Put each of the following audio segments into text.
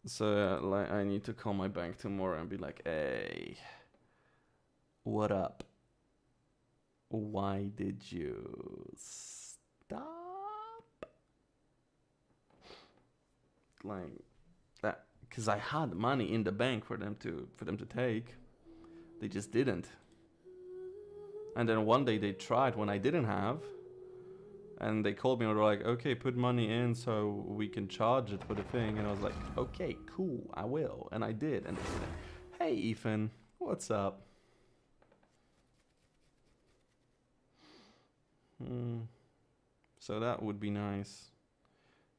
So like, I need to call my bank tomorrow and be like, hey, what up? Why did you stop? Like that, because I had money in the bank for them to take. They just didn't. And then one day they tried when I didn't have. And they called me and were like, okay, put money in so we can charge it for the thing. And I was like, okay, cool, I will. And I did. And they said, hey, Ethan, what's up? So that would be nice.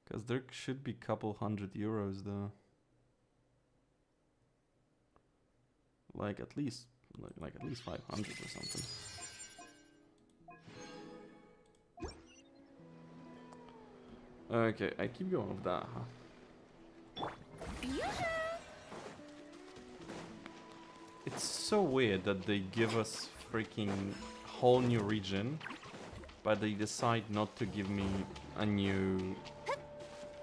Because there should be a couple €100 though. Like at least 500 or something. Okay, I keep going with that, huh? It's so weird that they give us freaking whole new region, but they decide not to give me a new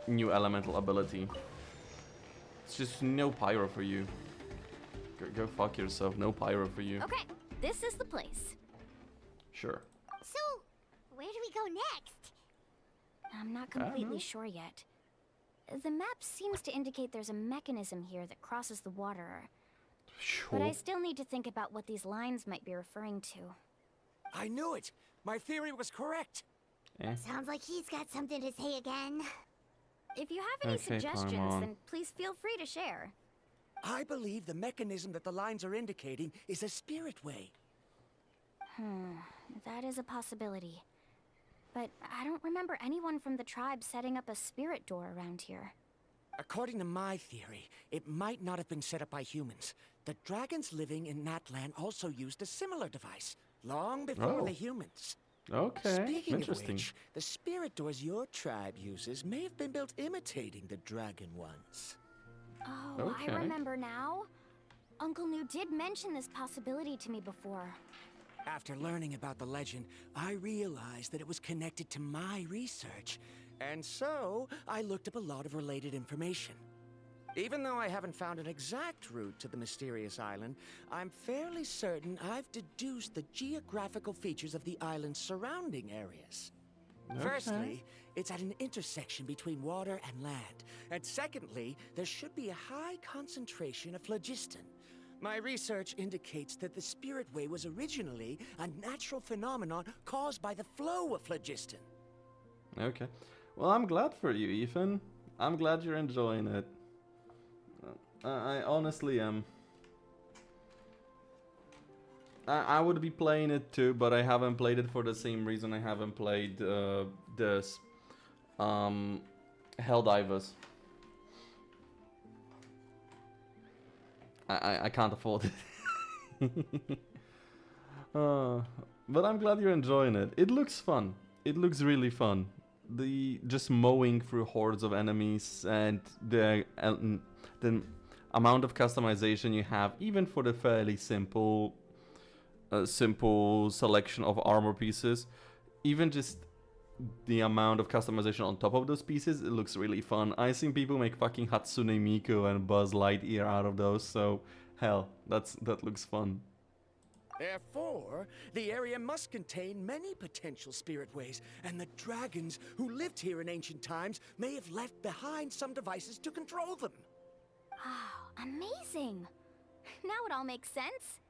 elemental ability. It's just no pyro for you. Go fuck yourself. No pyro for you. Okay, this is the place. Sure. So, where do we go next? I'm not completely sure yet. The map seems to indicate there's a mechanism here that crosses the water. Sure. But I still need to think about what these lines might be referring to. I knew it! My theory was correct! Sounds like he's got something to say again. If you have any Okay, suggestions, Paimon. then please feel free to share. I believe the mechanism that the lines are indicating is a spirit way. That is a possibility. But I don't remember anyone from the tribe setting up a spirit door around here. According to my theory, it might not have been set up by humans. The dragons living in Natlan also used a similar device, long before the humans. Okay, Speaking interesting. of which, the spirit doors your tribe uses may have been built imitating the dragon ones. Oh, Okay. I remember now. Uncle New did mention this possibility to me before. After learning about the legend, I realized that it was connected to my research, and so I looked up a lot of related information. Even though I haven't found an exact route to the mysterious island, I'm fairly certain I've deduced the geographical features of the island's surrounding areas. Firstly, it's at an intersection between water and land, and secondly, there should be a high concentration of phlogiston. My research indicates that the Spirit Way was originally a natural phenomenon caused by the flow of phlogiston. Okay. Well, I'm glad for you, Ethan. I'm glad you're enjoying it. I honestly am. I would be playing it too, but I haven't played it for the same reason I haven't played this Helldivers. I can't afford it. But I'm glad you're enjoying it. It looks fun. It looks really fun. The just mowing through hordes of enemies and the amount of customization you have, even for the fairly simple selection of armor pieces, even just the amount of customization on top of those pieces, it looks really fun. I've seen people make fucking Hatsune Miku and Buzz Lightyear out of those, so hell, that looks fun. Therefore, the area must contain many potential spirit ways, and the dragons who lived here in ancient times may have left behind some devices to control them. Oh, amazing! Now it all makes sense.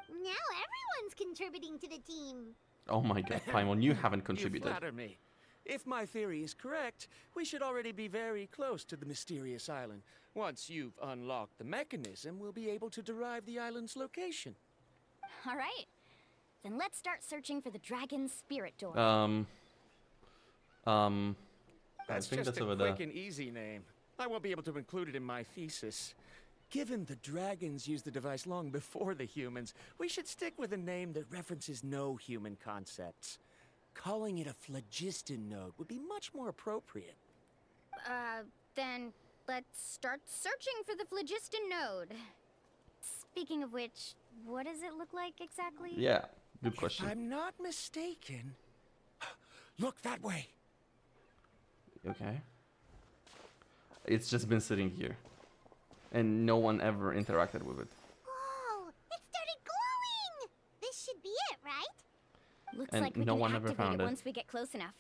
Now everyone's contributing to the team. Oh my god, Paimon, you haven't You contributed. flatter me. If my theory is correct, we should already be very close to the mysterious island. Once you've unlocked the mechanism, we'll be able to derive the island's location. All right. Then let's start searching for the dragon's spirit door. That's I think just that's a over quick there. and easy name. I won't be able to include it in my thesis. Given the dragons used the device long before the humans, we should stick with a name that references no human concepts. Calling it a phlogiston node would be much more appropriate. Then let's start searching for the phlogiston node. Speaking of which, what does it look like exactly? Yeah, good If question. I'm not mistaken... Look that way! Okay. It's just been sitting here. and no one ever interacted with it. Whoa, it started glowing! This should be it, right? Looks And like we no can one ever activate found it it. once we get close enough.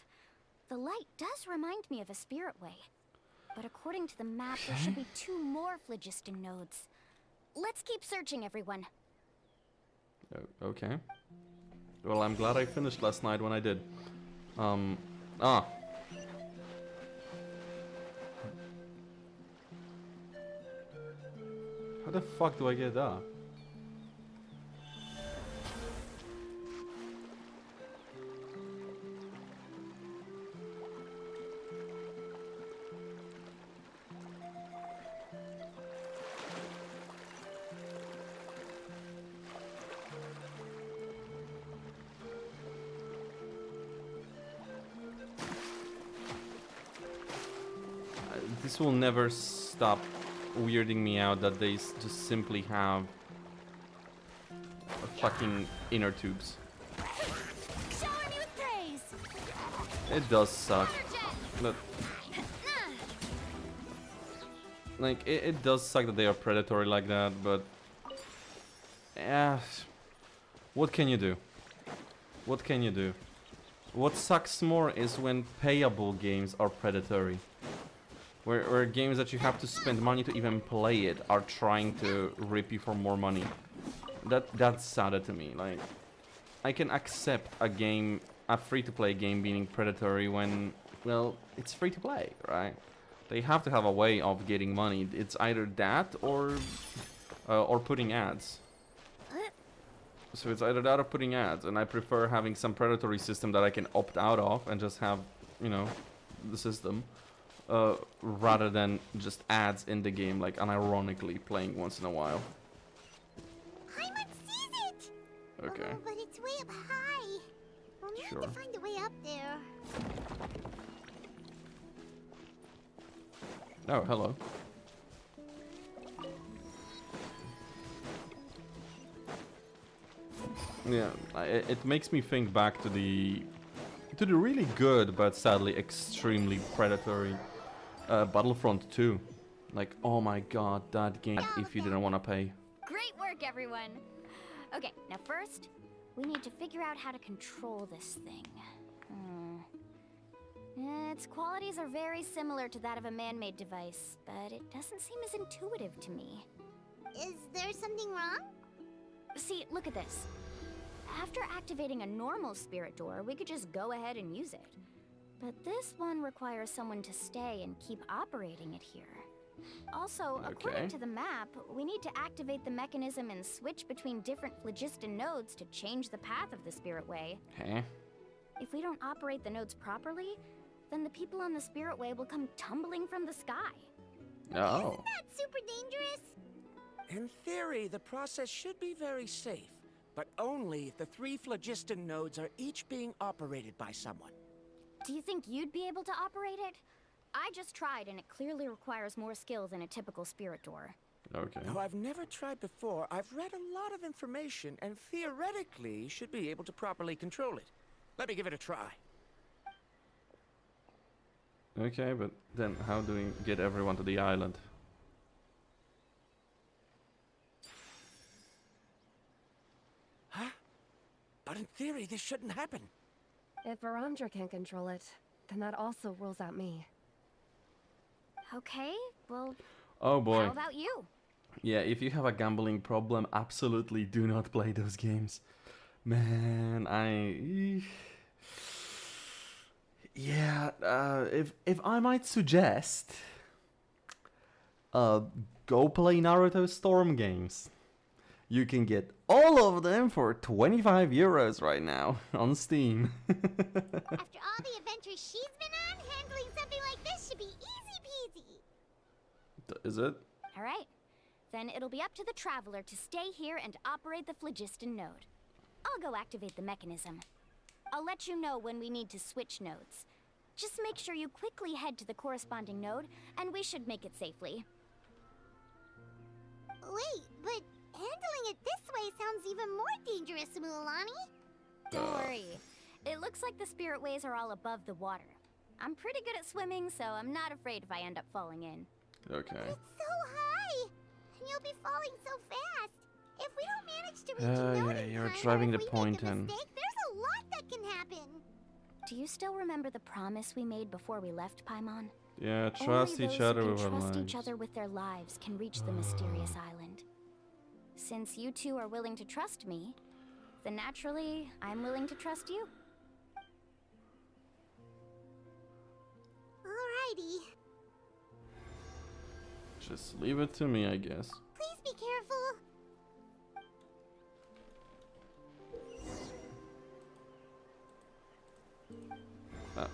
The light does remind me of a spirit way. But according to the map, there should be 2 more phlogiston nodes. Let's keep searching, everyone. Okay. Well, I'm glad I finished last night when I did. Ah. How the fuck do I get that? This will never stop weirding me out that they just simply have fucking inner tubes. Shower me with praise! It does suck. But like it does suck that they are predatory like that, but yeah, what can you do? What can you do? What sucks more is when payable games are predatory. Where games that you have to spend money to even play it are trying to rip you for more money. That's sadder to me. Like, I can accept a free-to-play game being predatory when, well, it's free to play, right? They have to have a way of getting money. It's either that or putting ads. So it's either that or putting ads, and I prefer having some predatory system that I can opt out of and just have, you know, the system. Rather than just ads in the game, like unironically playing once in a while. Paimon sees it! Okay. Oh, but it's way up high. We'll need Sure. to find a way up there. Oh, hello. Yeah, it makes me think back to the really good but sadly extremely predatory Battlefront 2. Like, oh my god, that game if you didn't want to pay. Great work, everyone! Okay, now first, we need to figure out how to control this thing. Its qualities are very similar to that of a man-made device, but it doesn't seem as intuitive to me. Is there something wrong? See, look at this. After activating a normal spirit door, we could just go ahead and use it. But this one requires someone to stay and keep operating it here. Also, according to the map, we need to activate the mechanism and switch between different phlogiston nodes to change the path of the spirit way. Huh? If we don't operate the nodes properly, then the people on the spirit way will come tumbling from the sky. Oh. Isn't that super dangerous? In theory, the process should be very safe, but only if the 3 phlogiston nodes are each being operated by someone. Do you think you'd be able to operate it? I just tried, and it clearly requires more skill than a typical spirit door. Okay. Though I've never tried before, I've read a lot of information and theoretically should be able to properly control it. Let me give it a try. Okay, but then how do we get everyone to the island? Huh? But in theory, this shouldn't happen. If Varandra can control it, then that also rules out me. Okay, well, Oh boy. how about you? Yeah, if you have a gambling problem, absolutely do not play those games. Man, yeah, if I might suggest, go play Naruto Storm games. You can get all of them for 25 euros right now on Steam. After all the adventures she's been on, handling something like this should be easy peasy. Is it? All right. Then it'll be up to the Traveler to stay here and operate the phlogiston node. I'll go activate the mechanism. I'll let you know when we need to switch nodes. Just make sure you quickly head to the corresponding node, and we should make it safely. Wait, but handling it this way sounds even more dangerous, Mualani. Don't worry. It looks like the spirit ways are all above the water. I'm pretty good at swimming, so I'm not afraid if I end up falling in. Okay. It's so high. you'll be falling so fast. If we don't manage to reach a node yeah, in you're time, or driving if the we point make a in. mistake, there's a lot that can happen. Do you still remember the promise we made before we left Paimon? Yeah, trust Only each those other who with can our trust lives. each other with their lives can reach the mysterious island. Since you two are willing to trust me, then naturally, I'm willing to trust you. Alrighty. Just leave it to me, I guess. Please be careful.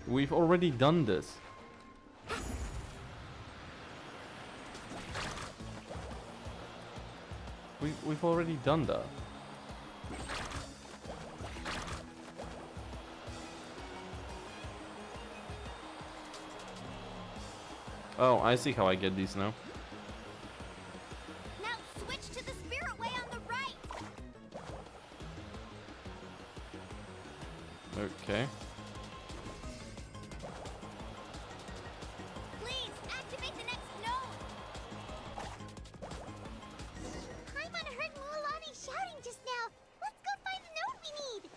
We've already done this. We've already done that. Oh, I see how I get these now. Now switch to the spirit way on the right. Okay. Please activate the next node. Paimon heard Mualani shouting just now. Let's go find the node we need.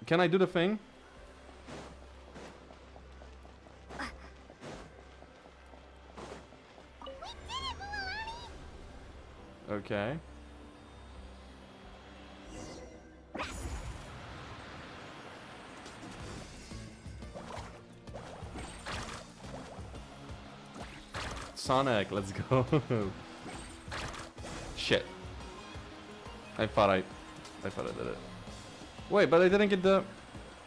Can I do the thing? We did it, Mualani! Okay. Sonic, let's go. Shit. I thought I did it. Wait, but I didn't get the...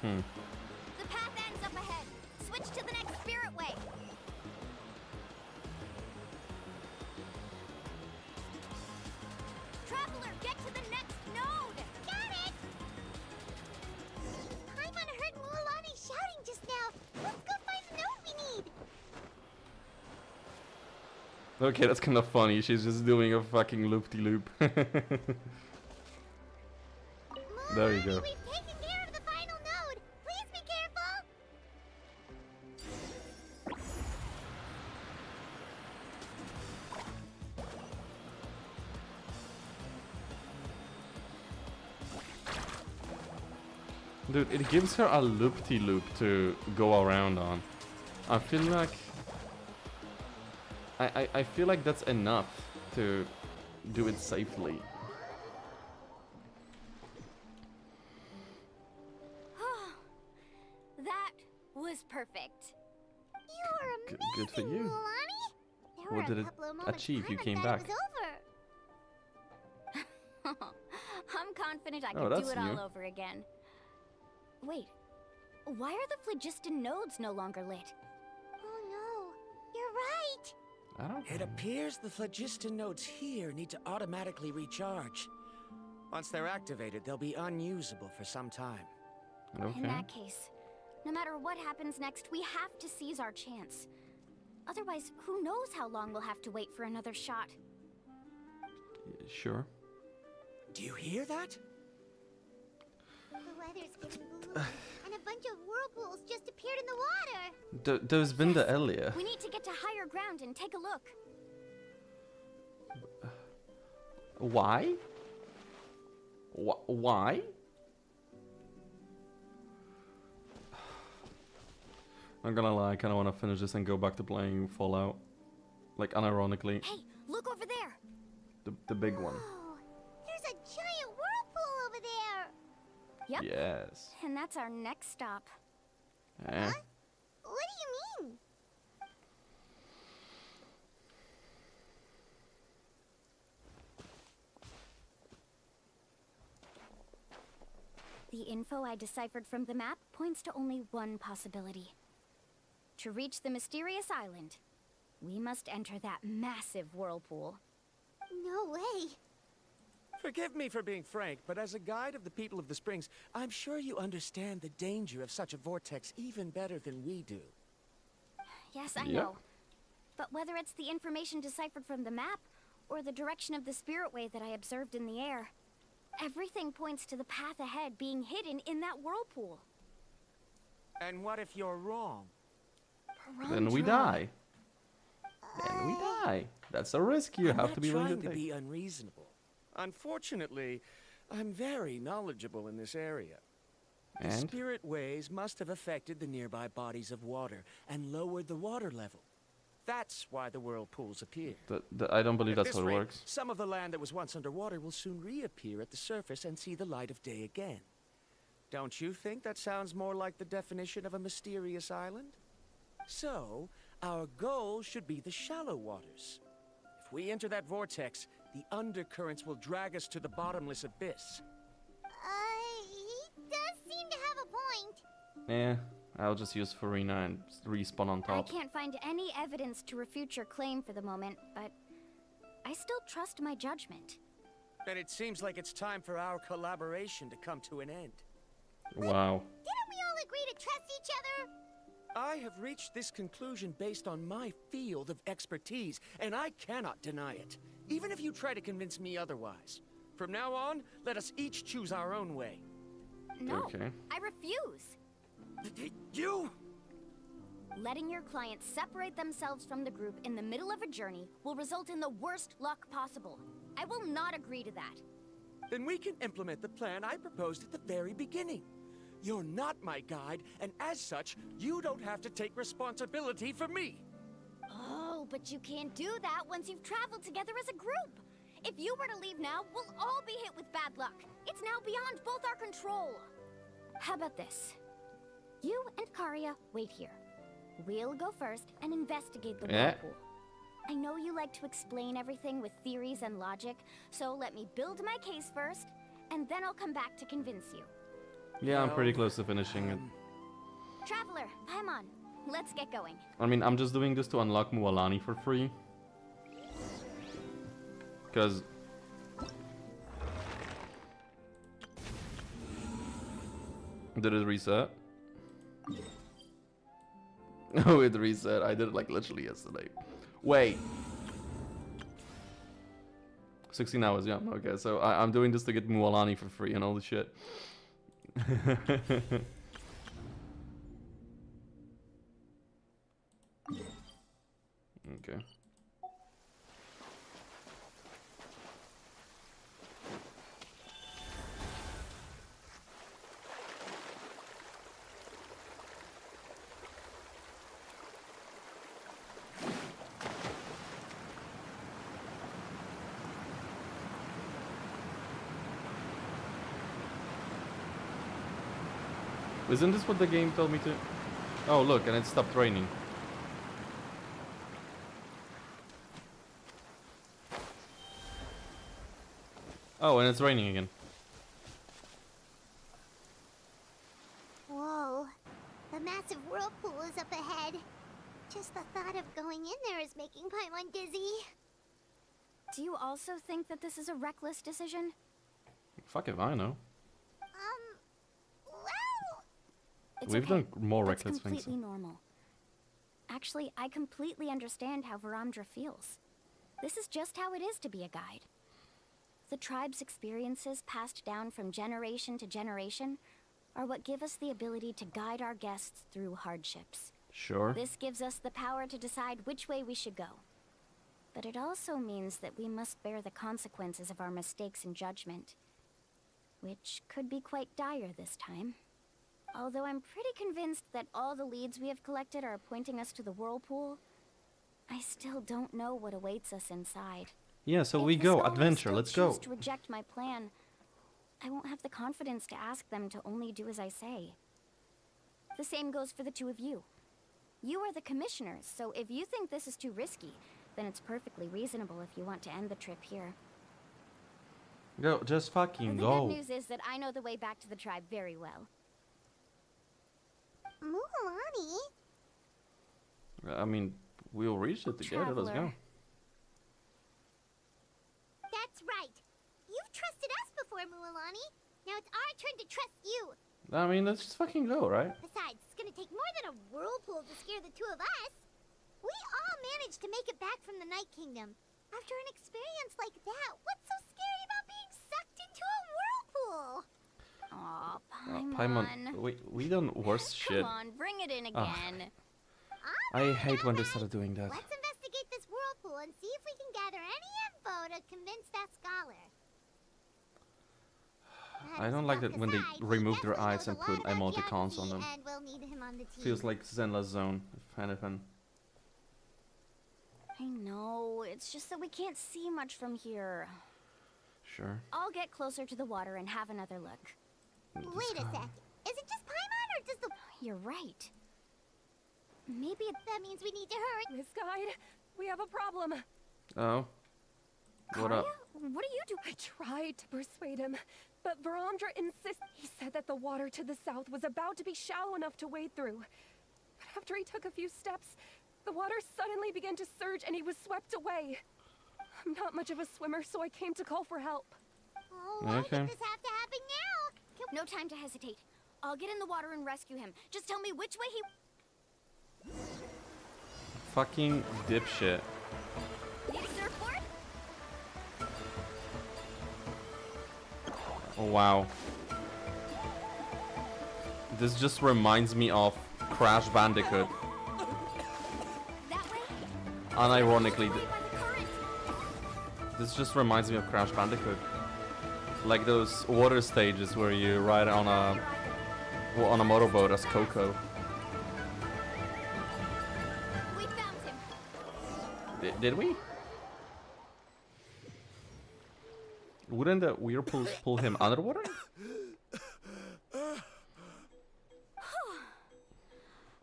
The path ends up ahead. Switch to the next spirit way. Traveler, get to the next node. Got it. Paimon heard Mualani shouting just now. Let's go find the node we need. Okay, that's kind of funny. She's just doing a fucking loop-de-loop. There you go. Mualani, we've taken care of the final node. Please be careful. Dude, it gives her a loop-de-loop to go around on. I feel like... I feel like that's enough to do it safely. That was perfect. You were Good- amazing, good for you. Mualani. There What were did a it couple of moments achieve? You Paimon came thought back. It was over. I'm confident I Oh, could that's do it all new. over again. Wait, why are the phlogiston nodes no longer lit? Oh no, you're right. I don't... It appears the phlogiston nodes here need to automatically recharge. Once they're activated, they'll be unusable for some time. In Okay. that case, no matter what happens next, we have to seize our chance. Otherwise, who knows how long we'll have to wait for another shot. Sure. Do you hear that? The weather's getting blue, and a bunch of whirlpools just appeared in the water. There's been the Elia. We need to get to higher ground and take a look. Why? Why? I'm gonna lie, I kinda wanna finish this and go back to playing Fallout. Like, unironically, Hey, look over there! the big one. Oh, there's a giant whirlpool over there. Yep, Yes. and that's our next stop. Eh. What do you mean? The info I deciphered from the map points to only one possibility. To reach the mysterious island, we must enter that massive whirlpool. No way. Forgive me for being frank, but as a guide of the people of the Springs, I'm sure you understand the danger of such a vortex even better than we do. Yes, I Yep. know. But whether it's the information deciphered from the map, or the direction of the spirit way that I observed in the air, everything points to the path ahead being hidden in that whirlpool. And what if you're wrong? then we Verandra. die. Then we die. That's a risk you I'm have not to be willing trying to to take. be unreasonable. Unfortunately, I'm very knowledgeable in this area. The And? spirit waves must have affected the nearby bodies of water and lowered the water level. That's why the whirlpools appear. I don't believe At that's this how it rate, works. some of the land that was once underwater will soon reappear at the surface and see the light of day again. Don't you think that sounds more like the definition of a mysterious island? So, our goal should be the shallow waters. If we enter that vortex, the undercurrents will drag us to the bottomless abyss. He does seem to have a point. Yeah, I'll just use Farina and respawn on I top. can't find any evidence to refute your claim for the moment, but I still trust my judgment. And it seems like it's time for our collaboration to come to an end. Wow. Didn't we all agree to trust each other? I have reached this conclusion based on my field of expertise, and I cannot deny it, even if you try to convince me otherwise. From now on, let us each choose our own way. No, Okay. I refuse. You? Letting your clients separate themselves from the group in the middle of a journey will result in the worst luck possible. I will not agree to that. Then we can implement the plan I proposed at the very beginning. You're not my guide, and as such, you don't have to take responsibility for me. Oh, but you can't do that once you've traveled together as a group. If you were to leave now, we'll all be hit with bad luck. It's now beyond both our control. How about this? You and Karia wait here. We'll go first and investigate the Yeah. whirlpool. I know you like to explain everything with theories and logic, so let me build my case first, and then I'll come back to convince you. Yeah, I'm pretty Well, close to finishing it. Traveler, Paimon, let's get going. I mean, I'm just doing this to unlock Mualani for free. Because... Did it reset? Oh, it reset. I did it like literally yesterday. Wait. 16 hours, yeah. Okay, so I'm doing this to get Mualani for free and all the shit. Okay. Isn't this what the game told me to? Oh, look, and it stopped raining. Oh, and it's raining again. Whoa. The massive whirlpool is up ahead. Just the thought of going in there is making Paimon dizzy. Do you also think that this is a reckless decision? Fuck if I know. Well... It's We've okay. done more That's reckless things. completely normal. Actually, I completely understand how Verandra feels. This is just how it is to be a guide. The tribe's experiences passed down from generation to generation are what give us the ability to guide our guests through hardships. Sure. This gives us the power to decide which way we should go. But it also means that we must bear the consequences of our mistakes and judgment, which could be quite dire this time. Although I'm pretty convinced that all the leads we have collected are pointing us to the whirlpool, I still don't know what awaits us inside. Yeah, so If we the go. scholars Adventure, still let's go. choose to reject my plan, I won't have the confidence to ask them to only do as I say. The same goes for the two of you. You are the commissioners, so if you think this is too risky, then it's perfectly reasonable if you want to end the trip here. Go, just fucking The go. good news is that I know the way back to the tribe very well. Mualani? I mean, we'll reach it together. Let's go. Traveler. That's right. You've trusted us before, Mualani. Now it's our turn to trust you. I mean, let's just fucking go, right? Besides, it's gonna take more than a whirlpool to scare the two of us. We all managed to make it back from the Night Kingdom. After an experience like that, what's so scary about being sucked into a whirlpool? Aw, Oh, Paimon. Paimon, we done worse shit. Come on, bring it in Ugh. again. I hate when they started doing that. Let's investigate this whirlpool and see if we can gather any info to convince that scholar. I don't like that when they remove their eyes and put emoticons on them. And we'll need him on the team. Feels like Zenla's zone, if anything. I know, it's just that we can't see much from here. Sure. I'll get closer to the water and have another look. Wait a sec. Is it just Paimon or does the... You're right. Maybe That means we need to hurry. Miss Guide, we have a problem. Oh. What up? Karya? What do you do? I tried to persuade him, but Verandra insists. He said that the water to the south was about to be shallow enough to wade through. But after he took a few steps, the water suddenly began to surge and he was swept away. I'm not much of a swimmer, so I came to call for help. Oh, why Okay. did this have to happen now? No time to hesitate. I'll get in the water and rescue him. Just tell me which way he... Fucking dipshit. Need a surfboard? Oh, wow. This just reminds me of Crash Bandicoot. That way? Unironically, Way by the current. this just reminds me of Crash Bandicoot. Like those water stages where you ride on a motorboat as Coco. We found him. Did we? Wouldn't the whirlpools pull him underwater?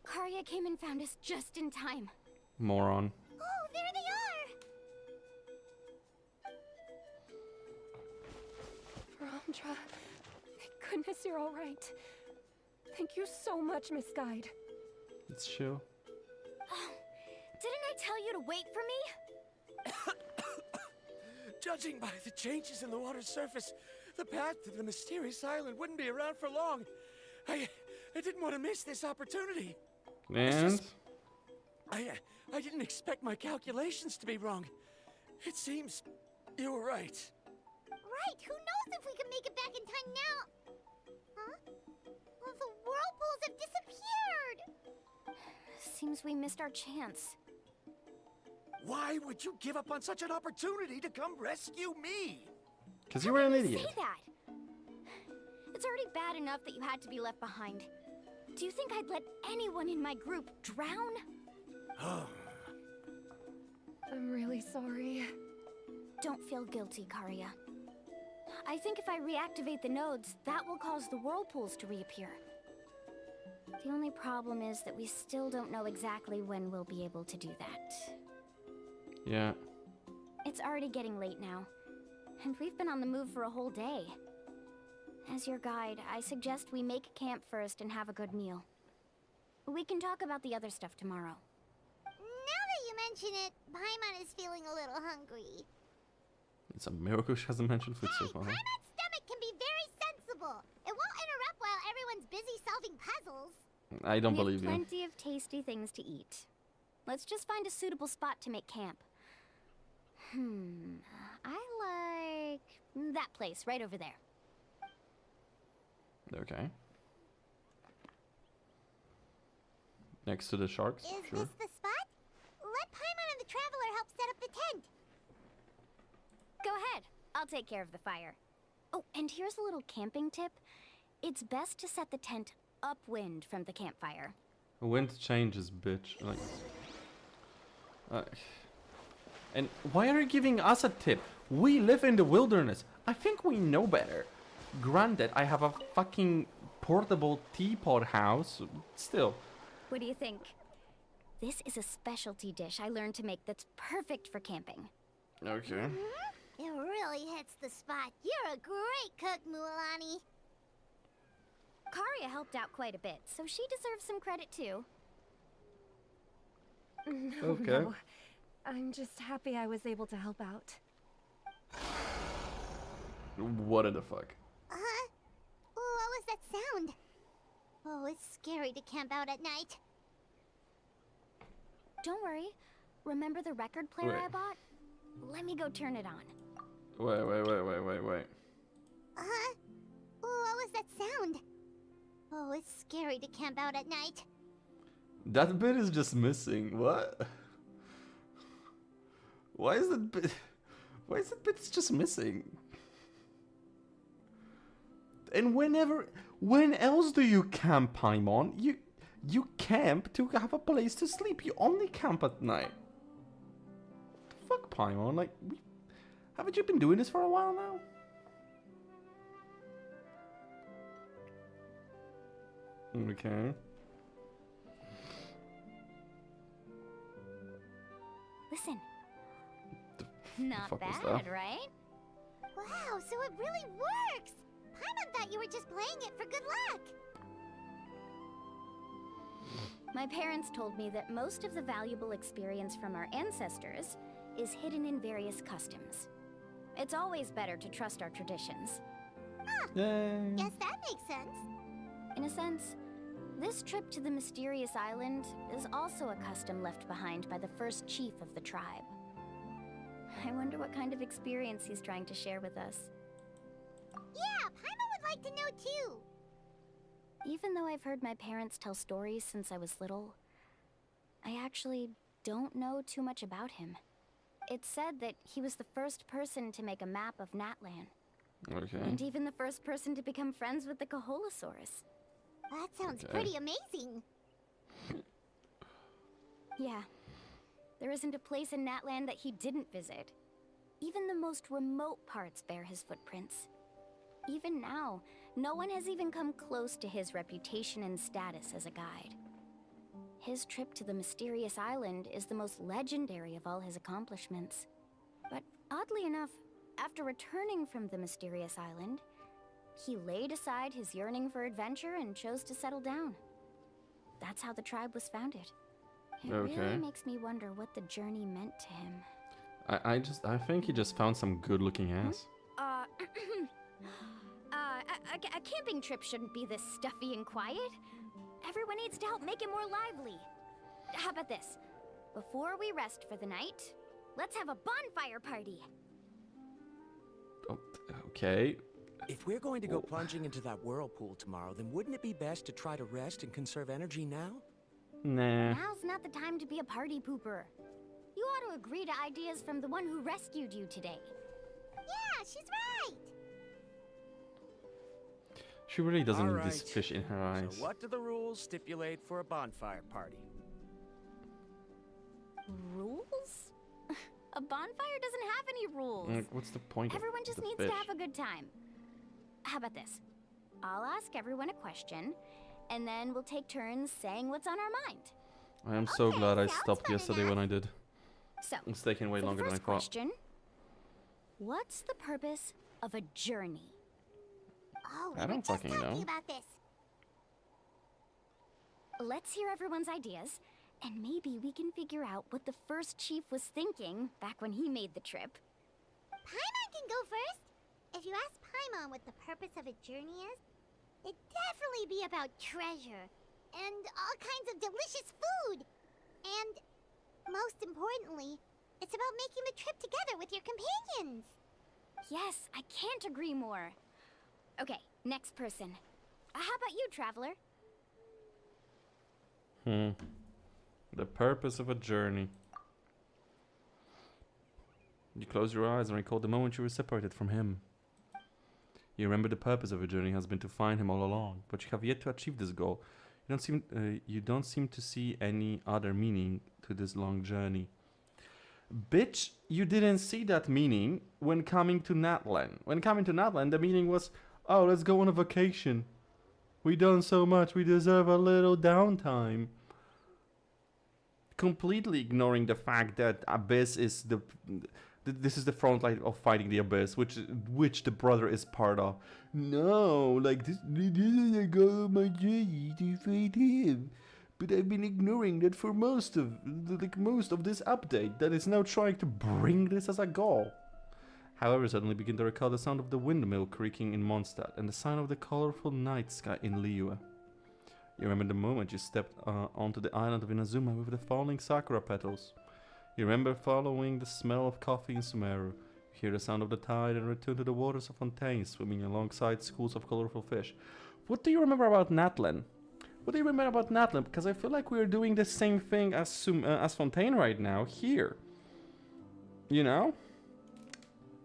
Karya came and found us just in time. Moron. Oh, there they are. Verandra, thank goodness you're all right. Thank you so much, Miss Guide. It's chill. Didn't I tell you to wait for me? Judging by the changes in the water's surface, the path to the mysterious island wouldn't be around for long. I didn't want to miss this opportunity. And I didn't expect my calculations to be wrong. It seems you were right. Right, who knows if we can make it back in time now? Huh? Well, the whirlpools have disappeared. Seems we missed our chance. Why would you give up on such an opportunity to come rescue me? because you were an Say idiot. that. It's already bad enough that you had to be left behind. Do you think I'd let anyone in my group drown? I'm really sorry. Don't feel guilty, Karya. I think if I reactivate the nodes, that will cause the whirlpools to reappear. The only problem is that we still don't know exactly when we'll be able to do that. Yeah. It's already getting late now, and we've been on the move for a whole day. As your guide, I suggest we make camp first and have a good meal. We can talk about the other stuff tomorrow. Now that you mention it, Paimon is feeling a little hungry. It's a miracle she hasn't mentioned food so Hey, far. Paimon's stomach can be very sensible. It won't interrupt while everyone's busy solving puzzles. I don't We have believe you. plenty of tasty things to eat. Let's just find a suitable spot to make camp. I like that place right over there. Okay. Next to the sharks, Is sure. this the spot? Let Paimon and the Traveler help set up the tent. Go ahead. I'll take care of the fire. Oh, and here's a little camping tip. It's best to set the tent upwind from the campfire. Wind changes, bitch. Like, and why are you giving us a tip? We live in the wilderness. I think we know better. Granted, I have a fucking portable teapot house. Still. What do you think? This is a specialty dish I learned to make that's perfect for camping. Okay. It really hits the spot. You're a great cook, Mualani. Karya helped out quite a bit, so she deserves some credit too. No, Okay. no. I'm just happy I was able to help out. What in the fuck? Huh? What was that sound? Oh, it's scary to camp out at night. Don't worry. Remember the record player Wait. I bought? Let me go turn it on. Wait. Huh? What was that sound? Oh, it's scary to camp out at night. That bit is just missing. What? Why is that bit? Why is that bit just missing? And when else do you camp, Paimon? You camp to have a place to sleep. You only camp at night. What the fuck, Paimon? Like, haven't you been doing this for a while now? Okay. Listen. The Not fuck was bad, that? right? Wow, so it really works! Paimon thought you were just playing it for good luck. My parents told me that most of the valuable experience from our ancestors is hidden in various customs. It's always better to trust our traditions. Yay. Guess that makes sense. In a sense, this trip to the mysterious island is also a custom left behind by the first chief of the tribe. I wonder what kind of experience he's trying to share with us. Yeah, Paimon would like to know too. Even though I've heard my parents tell stories since I was little, I actually don't know too much about him. It's said that he was the first person to make a map of Natlan, Okay. and even the first person to become friends with the Kaholosaurus. That sounds Okay. pretty amazing. Yeah. There isn't a place in Natlan that he didn't visit. Even the most remote parts bear his footprints. Even now, no one has even come close to his reputation and status as a guide. His trip to the mysterious island is the most legendary of all his accomplishments. But oddly enough, after returning from the mysterious island, he laid aside his yearning for adventure and chose to settle down. That's how the tribe was founded. It Okay. really makes me wonder what the journey meant to him. I think he just found some good looking ass. A camping trip shouldn't be this stuffy and quiet. Everyone needs to help make it more lively. How about this? Before we rest for the night, let's have a bonfire party. Oh, okay. If we're going to go plunging into that whirlpool tomorrow, then wouldn't it be best to try to rest and conserve energy now? Nah. Now's not the time to be a party pooper. You ought to agree to ideas from the one who rescued you today. Yeah, she's right. She really doesn't All need this right. fish in her eyes. So what do the rules stipulate for a bonfire party? Rules? A bonfire doesn't have any rules. Like, what's the point Everyone of just the needs fish? to have a good time. How about this? I'll ask everyone a question, and then we'll take turns saying what's on our mind. I am so Okay, glad I sounds stopped fun yesterday enough. when I did. So, It's taking way for longer the than I first thought. question, what's the purpose of a journey? Oh, I we were don't just fucking talking know. about this. Let's hear everyone's ideas, and maybe we can figure out what the first chief was thinking back when he made the trip. Paimon can go first. If you ask Paimon what the purpose of a journey is, it'd definitely be about treasure and all kinds of delicious food. And most importantly, it's about making the trip together with your companions. Yes, I can't agree more. Okay, next person. How about you, traveler? The purpose of a journey. You close your eyes and recall the moment you were separated from him. You remember the purpose of your journey has been to find him all along, but you have yet to achieve this goal. You don't seem to see any other meaning to this long journey. Bitch, you didn't see that meaning when coming to Natlan. When coming to Natlan, the meaning was, oh, let's go on a vacation. We done so much, we deserve a little downtime. Completely ignoring the fact that Abyss is this is the front line of fighting the Abyss, which the brother is part of. No, like this is the goal of my journey to fight him. But I've been ignoring that for most of this update that is now trying to bring this as a goal. However, suddenly begin to recall the sound of the windmill creaking in Mondstadt and the sign of the colorful night sky in Liyue. You remember the moment you stepped onto the island of Inazuma with the falling sakura petals. You remember following the smell of coffee in Sumeru. You hear the sound of the tide and return to the waters of Fontaine, swimming alongside schools of colorful fish. What do you remember about Natlan? What do you remember about Natlan? Because I feel like we're doing the same thing as Fontaine right now here. You know?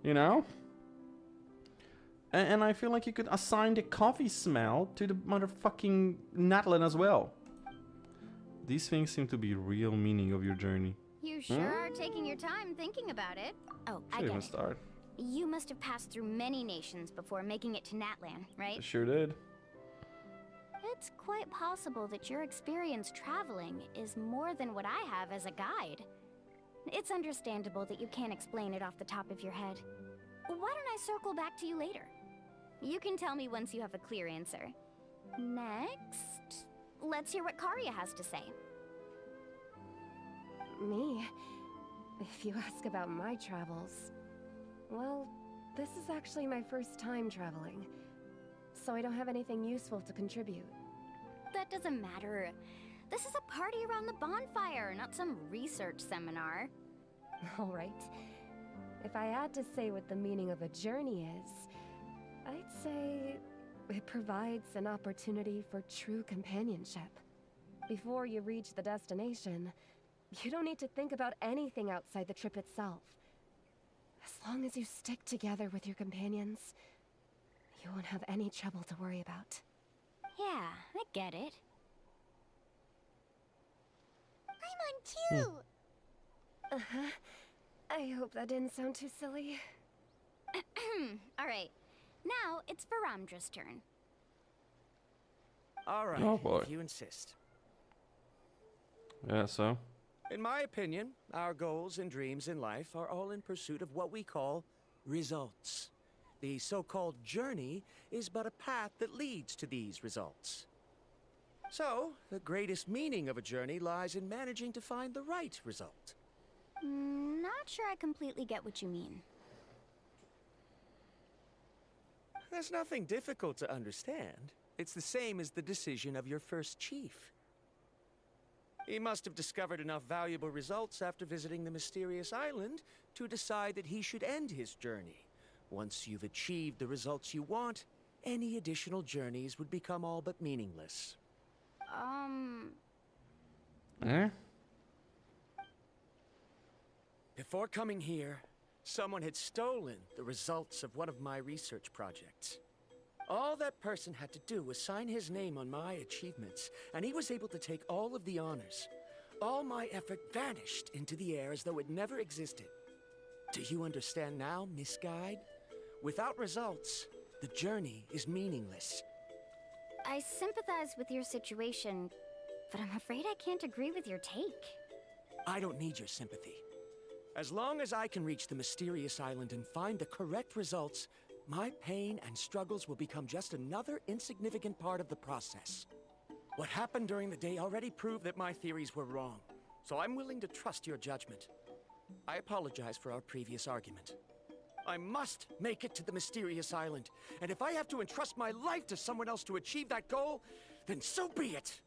You know? And I feel like you could assign the coffee smell to the motherfucking Natlan as well. These things seem to be real meaning of your journey. You sure are taking your time thinking about it. Oh, I Should get even it. start. You must have passed through many nations before making it to Natlan, right? I sure did. It's quite possible that your experience traveling is more than what I have as a guide. It's understandable that you can't explain it off the top of your head. Why don't I circle back to you later? You can tell me once you have a clear answer. Next, let's hear what Karya has to say. Me? If you ask about my travels... Well, this is actually my first time traveling. So I don't have anything useful to contribute. That doesn't matter. This is a party around the bonfire, not some research seminar. Alright. If I had to say what the meaning of a journey is, I'd say it provides an opportunity for true companionship. Before you reach the destination, you don't need to think about anything outside the trip itself. As long as you stick together with your companions, you won't have any trouble to worry about. Yeah, I get it. I'm on too. Uh-huh. I hope that didn't sound too silly. Alright, now it's Varamdra's turn. All right, Oh, boy. if you insist. Yeah, so? In my opinion, our goals and dreams in life are all in pursuit of what we call results. The so-called journey is but a path that leads to these results. So, the greatest meaning of a journey lies in managing to find the right result. Not sure I completely get what you mean. There's nothing difficult to understand. It's the same as the decision of your first chief. He must have discovered enough valuable results after visiting the mysterious island to decide that he should end his journey. Once you've achieved the results you want, any additional journeys would become all but meaningless. Eh? Before coming here, someone had stolen the results of one of my research projects. All that person had to do was sign his name on my achievements, and he was able to take all of the honors. All my effort vanished into the air as though it never existed. Do you understand now, Miss Guide? Without results, the journey is meaningless. I sympathize with your situation, but I'm afraid I can't agree with your take. I don't need your sympathy. As long as I can reach the mysterious island and find the correct results, my pain and struggles will become just another insignificant part of the process. What happened during the day already proved that my theories were wrong, so I'm willing to trust your judgment. I apologize for our previous argument. I must make it to the mysterious island, and if I have to entrust my life to someone else to achieve that goal, then so be it!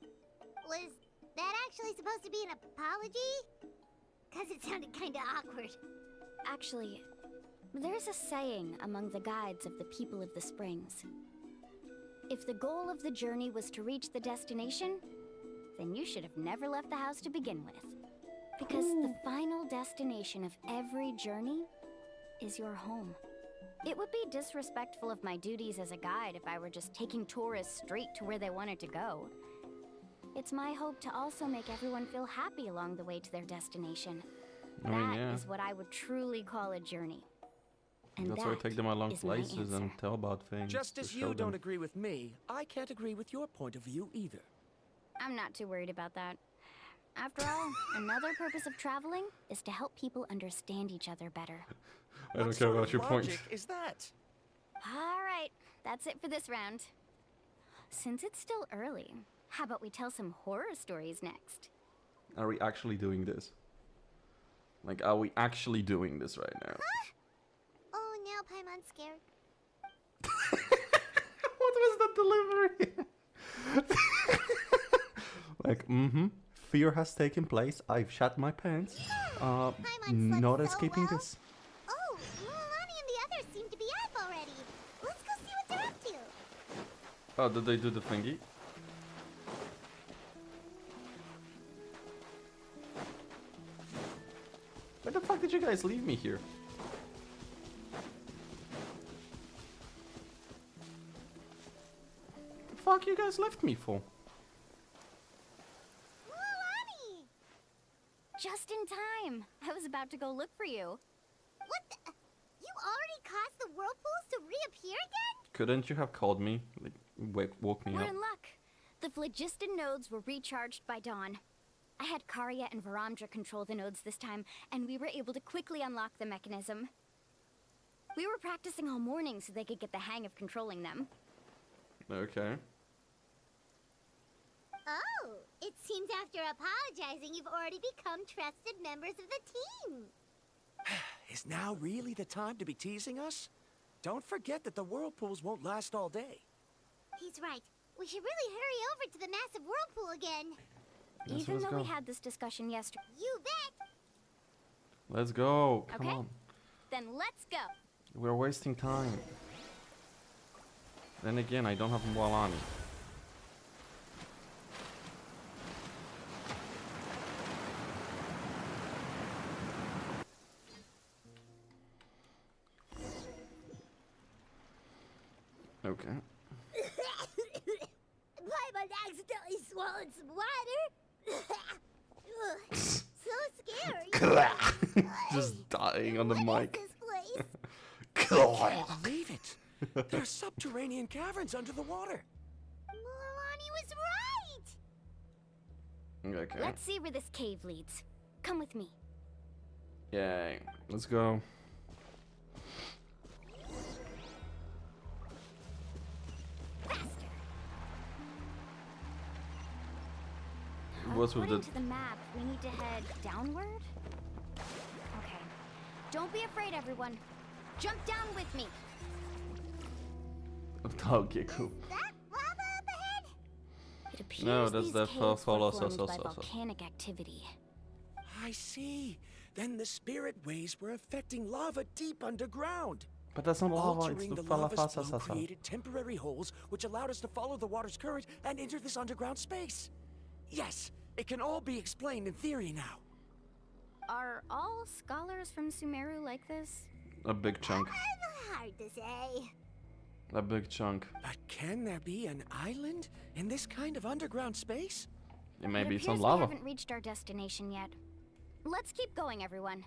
Was that actually supposed to be an apology? Because it sounded kinda awkward. Actually, there's a saying among the guides of the people of the Springs. If the goal of the journey was to reach the destination, then you should have never left the house to begin with. Because the final destination of every journey is your home. It would be disrespectful of my duties as a guide if I were just taking tourists straight to where they wanted to go. It's my hope to also make everyone feel happy along the way to their destination. I mean, That yeah. is what I would truly call a journey. And That's why I that take them along is my places and answer. tell about things. Just to as show you don't them. agree with me, I can't agree with your point of view either. I'm not too worried about that. After all, another purpose of traveling is to help people understand each other better. I don't What care sort about of your point. logic is that? All right, that's it for this round. Since it's still early, how about we tell some horror stories next? Are we actually doing this? Like, are we actually doing this right now? Oh, now Paimon's scared. What was that delivery? Like, fear has taken place. I've shat my pants. Paimon slept Not so escaping well. this. Oh, Mulan and the others seem to be up already. Let's go see what they're up to. Oh, did they do the thingy? Where the fuck did you guys leave me here? The fuck you guys left me for? Mualani! Just in time. I was about to go look for you. What the? You already caused the whirlpools to reappear again? Couldn't you have called me? Like, woke me We're up? in luck. The phlogiston nodes were recharged by dawn. I had Karya and Varamdra control the nodes this time, and we were able to quickly unlock the mechanism. We were practicing all morning so they could get the hang of controlling them. Okay. Oh, it seems after apologizing, you've already become trusted members of the team. Is now really the time to be teasing us? Don't forget that the whirlpools won't last all day. He's right. We should really hurry over to the massive whirlpool again. Yes, Even let's though go. we had this discussion yesterday. You bet. Let's go. Come Okay. on. Then let's go. We're wasting time. Then again, I don't have Mualani. Okay. Paimon accidentally swallowed some water. Ugh, so scary. Just dying on the What mic. is this place? Can't believe it. There are subterranean caverns under the water. Mualani was right. Okay. Let's see where this cave leads. Come with me. Yay. Let's go. What's with According the... to the map, we need to head downward? Okay. Don't be afraid, everyone. Jump down with me. Okay, cool. That lava up ahead? It appears No, that's these the caves follow were formed by so. volcanic activity. I see. Then the spirit waves were affecting lava deep underground. But that's not lava, it's Altering the the lava's falafasa. flow created temporary holes which allowed us to follow the water's current and enter this underground space. Yes, it can all be explained in theory now. Are all scholars from Sumeru like this? A big chunk. Hard to say. A big chunk. But can there be an island in this kind of underground space? It may be It some appears lava. we haven't reached our destination yet. Let's keep going, everyone.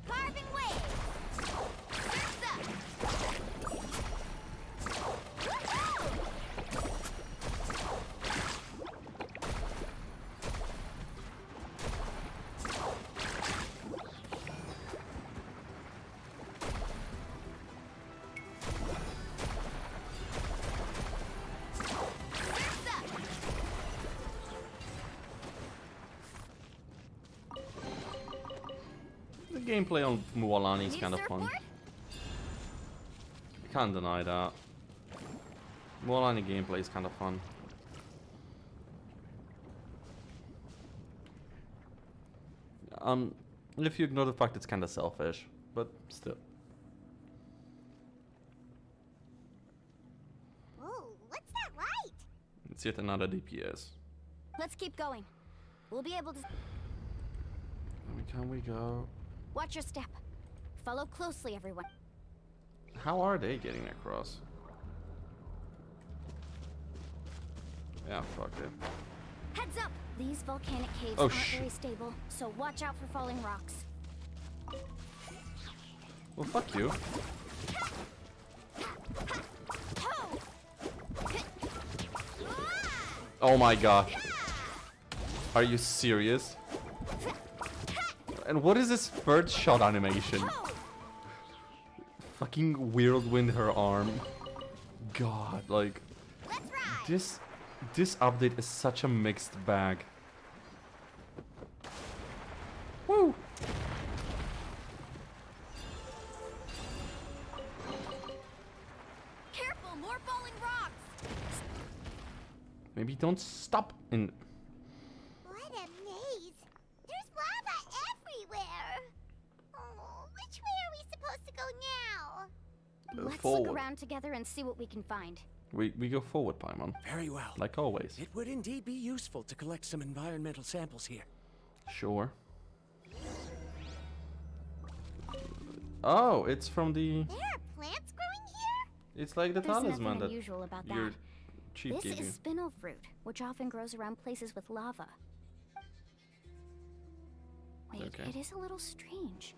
Carving waves! Surf's up! Woohoo! Surf's up! The gameplay on Mualani is New kind of fun. surfboard? Can't deny that. Mualani gameplay is kind of fun. If you ignore the fact it's kind of selfish, but still. Whoa, what's that light? It's yet another DPS. Let's keep going. We'll be able to... Can we go? Watch your step. Follow closely, everyone. How are they getting across? Yeah, fuck it. Heads up! These volcanic caves Oh, aren't shit. very stable, so watch out for falling rocks. Well, fuck you. Ho! Oh my god. Are you serious? And what is this third shot animation? Ho! Fucking whirlwind her arm. God, like Let's ride! this update is such a mixed bag. Woo! Careful, more falling rocks! Maybe don't stop in. What a maze. There's lava everywhere. Oh, which way are we supposed to go now? Let's forward. look around together and see what we can find. We go forward, Paimon. Very well. Like always. It would indeed be useful to collect some environmental samples here. Sure. Oh, it's from the... There are plants growing here? It's like the There's talisman nothing that unusual about your that. chief This gave you. is spinel fruit, which often grows around places with lava. Wait, Okay. it is a little strange.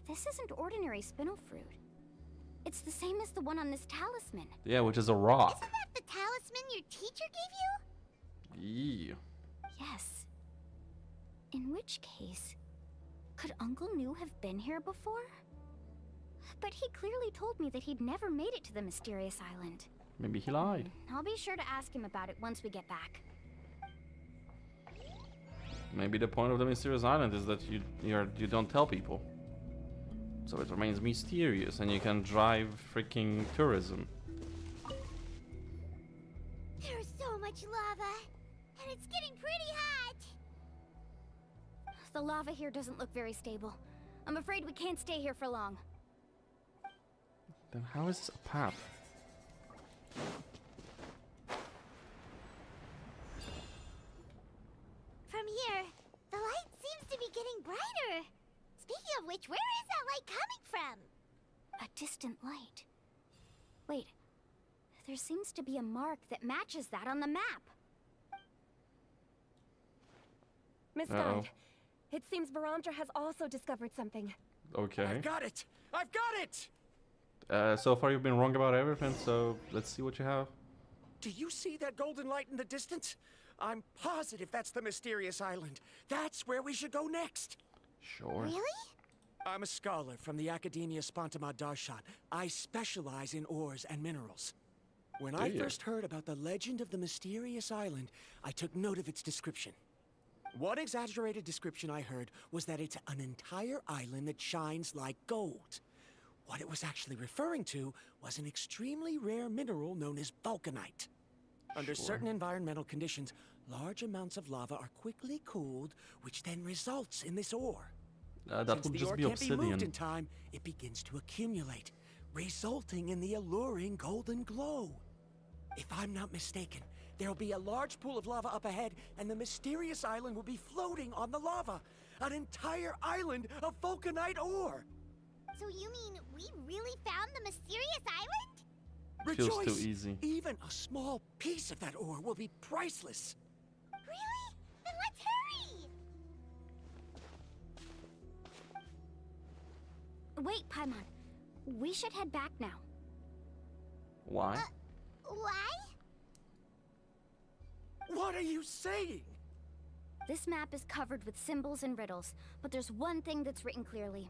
This isn't ordinary spinel fruit. It's the same as the one on this talisman. Yeah, which is a rock. Isn't that the talisman your teacher gave you? Yeah. Yes. In which case, could Uncle New have been here before? But he clearly told me that he'd never made it to the mysterious island. Maybe he lied. I'll be sure to ask him about it once we get back. Maybe the point of the mysterious island is that you don't tell people. So it remains mysterious and you can drive freaking tourism. There's so much lava, and it's getting pretty hot. The lava here doesn't look very stable. I'm afraid we can't stay here for long. Then how is this a path? From here, the light seems to be getting brighter. Speaking of which, where is that light coming from? A distant light. Wait, there seems to be a mark that matches that on the map. Miss Uh-oh. Guide, it seems Varamdra has also discovered something. Okay. I've got it! I've got it! So far you've been wrong about everything, so let's see what you have. Do you see that golden light in the distance? I'm positive that's the mysterious island. That's where we should go next. Sure. Really? I'm a scholar from the Academia Spantamad Darshan. I specialize in ores and minerals. When I Do you? first heard about the legend of the mysterious island, I took note of its description. One exaggerated description I heard was that it's an entire island that shines like gold. What it was actually referring to was an extremely rare mineral known as vulcanite. Under Sure. certain environmental conditions, large amounts of lava are quickly cooled, which then results in this ore. That Since would the just ore be can't be moved obsidian. in time, it begins to accumulate, resulting in the alluring golden glow. If I'm not mistaken, there'll be a large pool of lava up ahead, and the mysterious island will be floating on the lava. An entire island of vulcanite ore! So you mean we really found the mysterious island? Feels too Rejoice! easy. Even a small piece of that ore will be priceless. Really? Then let's hurry! Wait, Paimon. We should head back now. Why? Why? What are you saying? This map is covered with symbols and riddles, but there's one thing that's written clearly.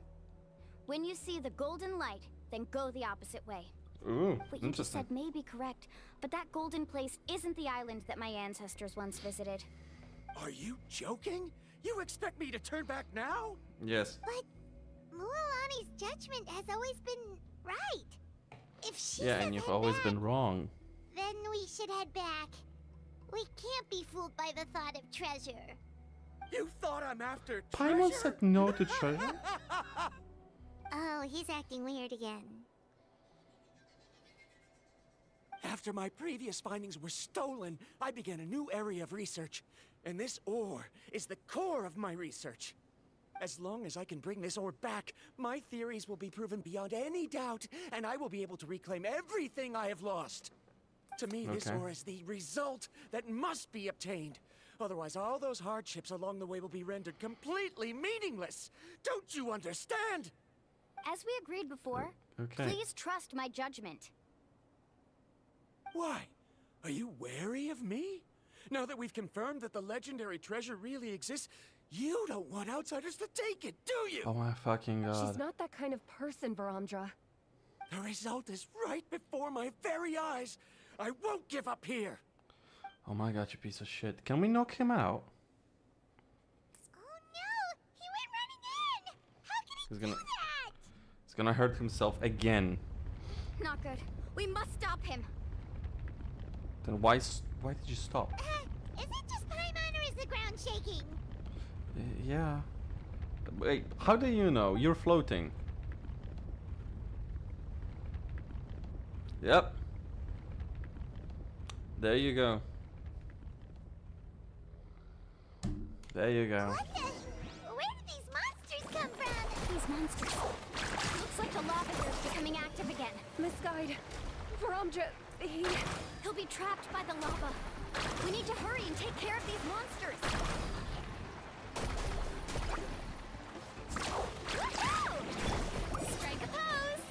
When you see the golden light, then go the opposite way. Ooh, What you just interesting. said may be correct, but that golden place isn't the island that my ancestors once visited. Are you joking? You expect me to turn back now? Yes. But Mualani's judgment has always been right. If she Yeah, says and you've head always back, been wrong. then we should head back. We can't be fooled by the thought of treasure. You thought I'm after Paimon treasure? said no to treasure? Oh, he's acting weird again. After my previous findings were stolen, I began a new area of research. And this ore is the core of my research. As long as I can bring this ore back, my theories will be proven beyond any doubt, and I will be able to reclaim everything I have lost. To me, this Okay. ore is the result that must be obtained. Otherwise, all those hardships along the way will be rendered completely meaningless. Don't you understand? As we agreed before, Okay. please trust my judgment. Why? Are you wary of me? Now that we've confirmed that the legendary treasure really exists, you don't want outsiders to take it, do you? Oh my fucking She's god. not that kind of person, Varamdra. The result is right before my very eyes. I won't give up here. Oh my god, you piece of shit. Can we knock him out? Oh no! He went running in! How can he He's do gonna- that? He's gonna hurt himself again. Not good. We must stop him. Then why did you stop? Is it just Paimon or is the ground shaking? Yeah. Wait, how do you know? You're floating. Yep. There you go. There you go. What the? Where did these monsters come from? These monsters. Looks like the lava here is becoming active again. Misguide. Varamdra, He'll be trapped by the lava. We need to hurry and take care of these monsters. Woohoo! Strike a pose.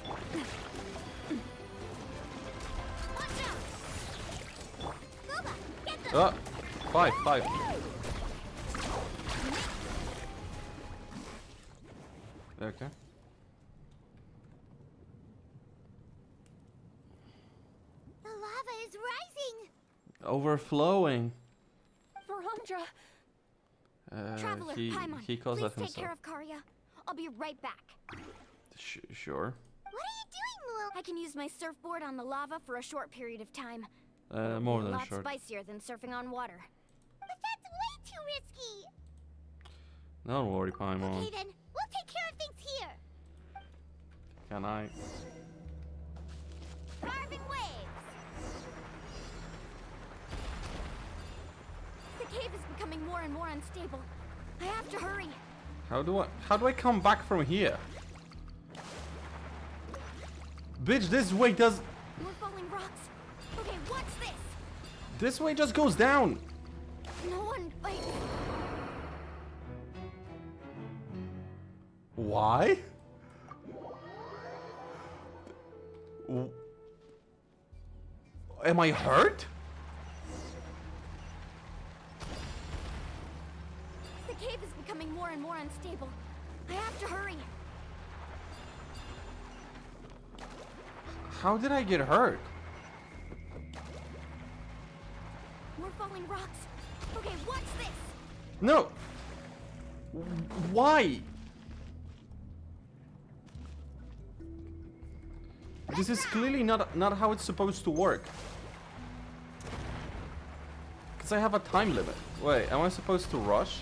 Watch out! Booba, get them! Oh, five. Okay. The lava is rising! Overflowing. Varamdra. Traveler, Paimon, he caused please that take care himself. of Karya. I'll be right back. Sure. What are you doing, Mool? I can use my surfboard on the lava for a short period of time. More than a lot short. spicier than surfing on water. But that's way too risky! Don't worry, Paimon. Okay then, we'll take care of things here! Can I? Carving waves! The cave is becoming more and more unstable. I have to hurry. How do I come back from here? Bitch, this way does. More falling rocks. Okay, what's this? This way just goes down. No one. Wait. Why? Am I hurt? The cave is becoming more and more unstable. I have to hurry. How did I get hurt? More falling rocks. Okay, what's this? No. Why? This is clearly not how it's supposed to work. Because I have a time limit. Wait, am I supposed to rush?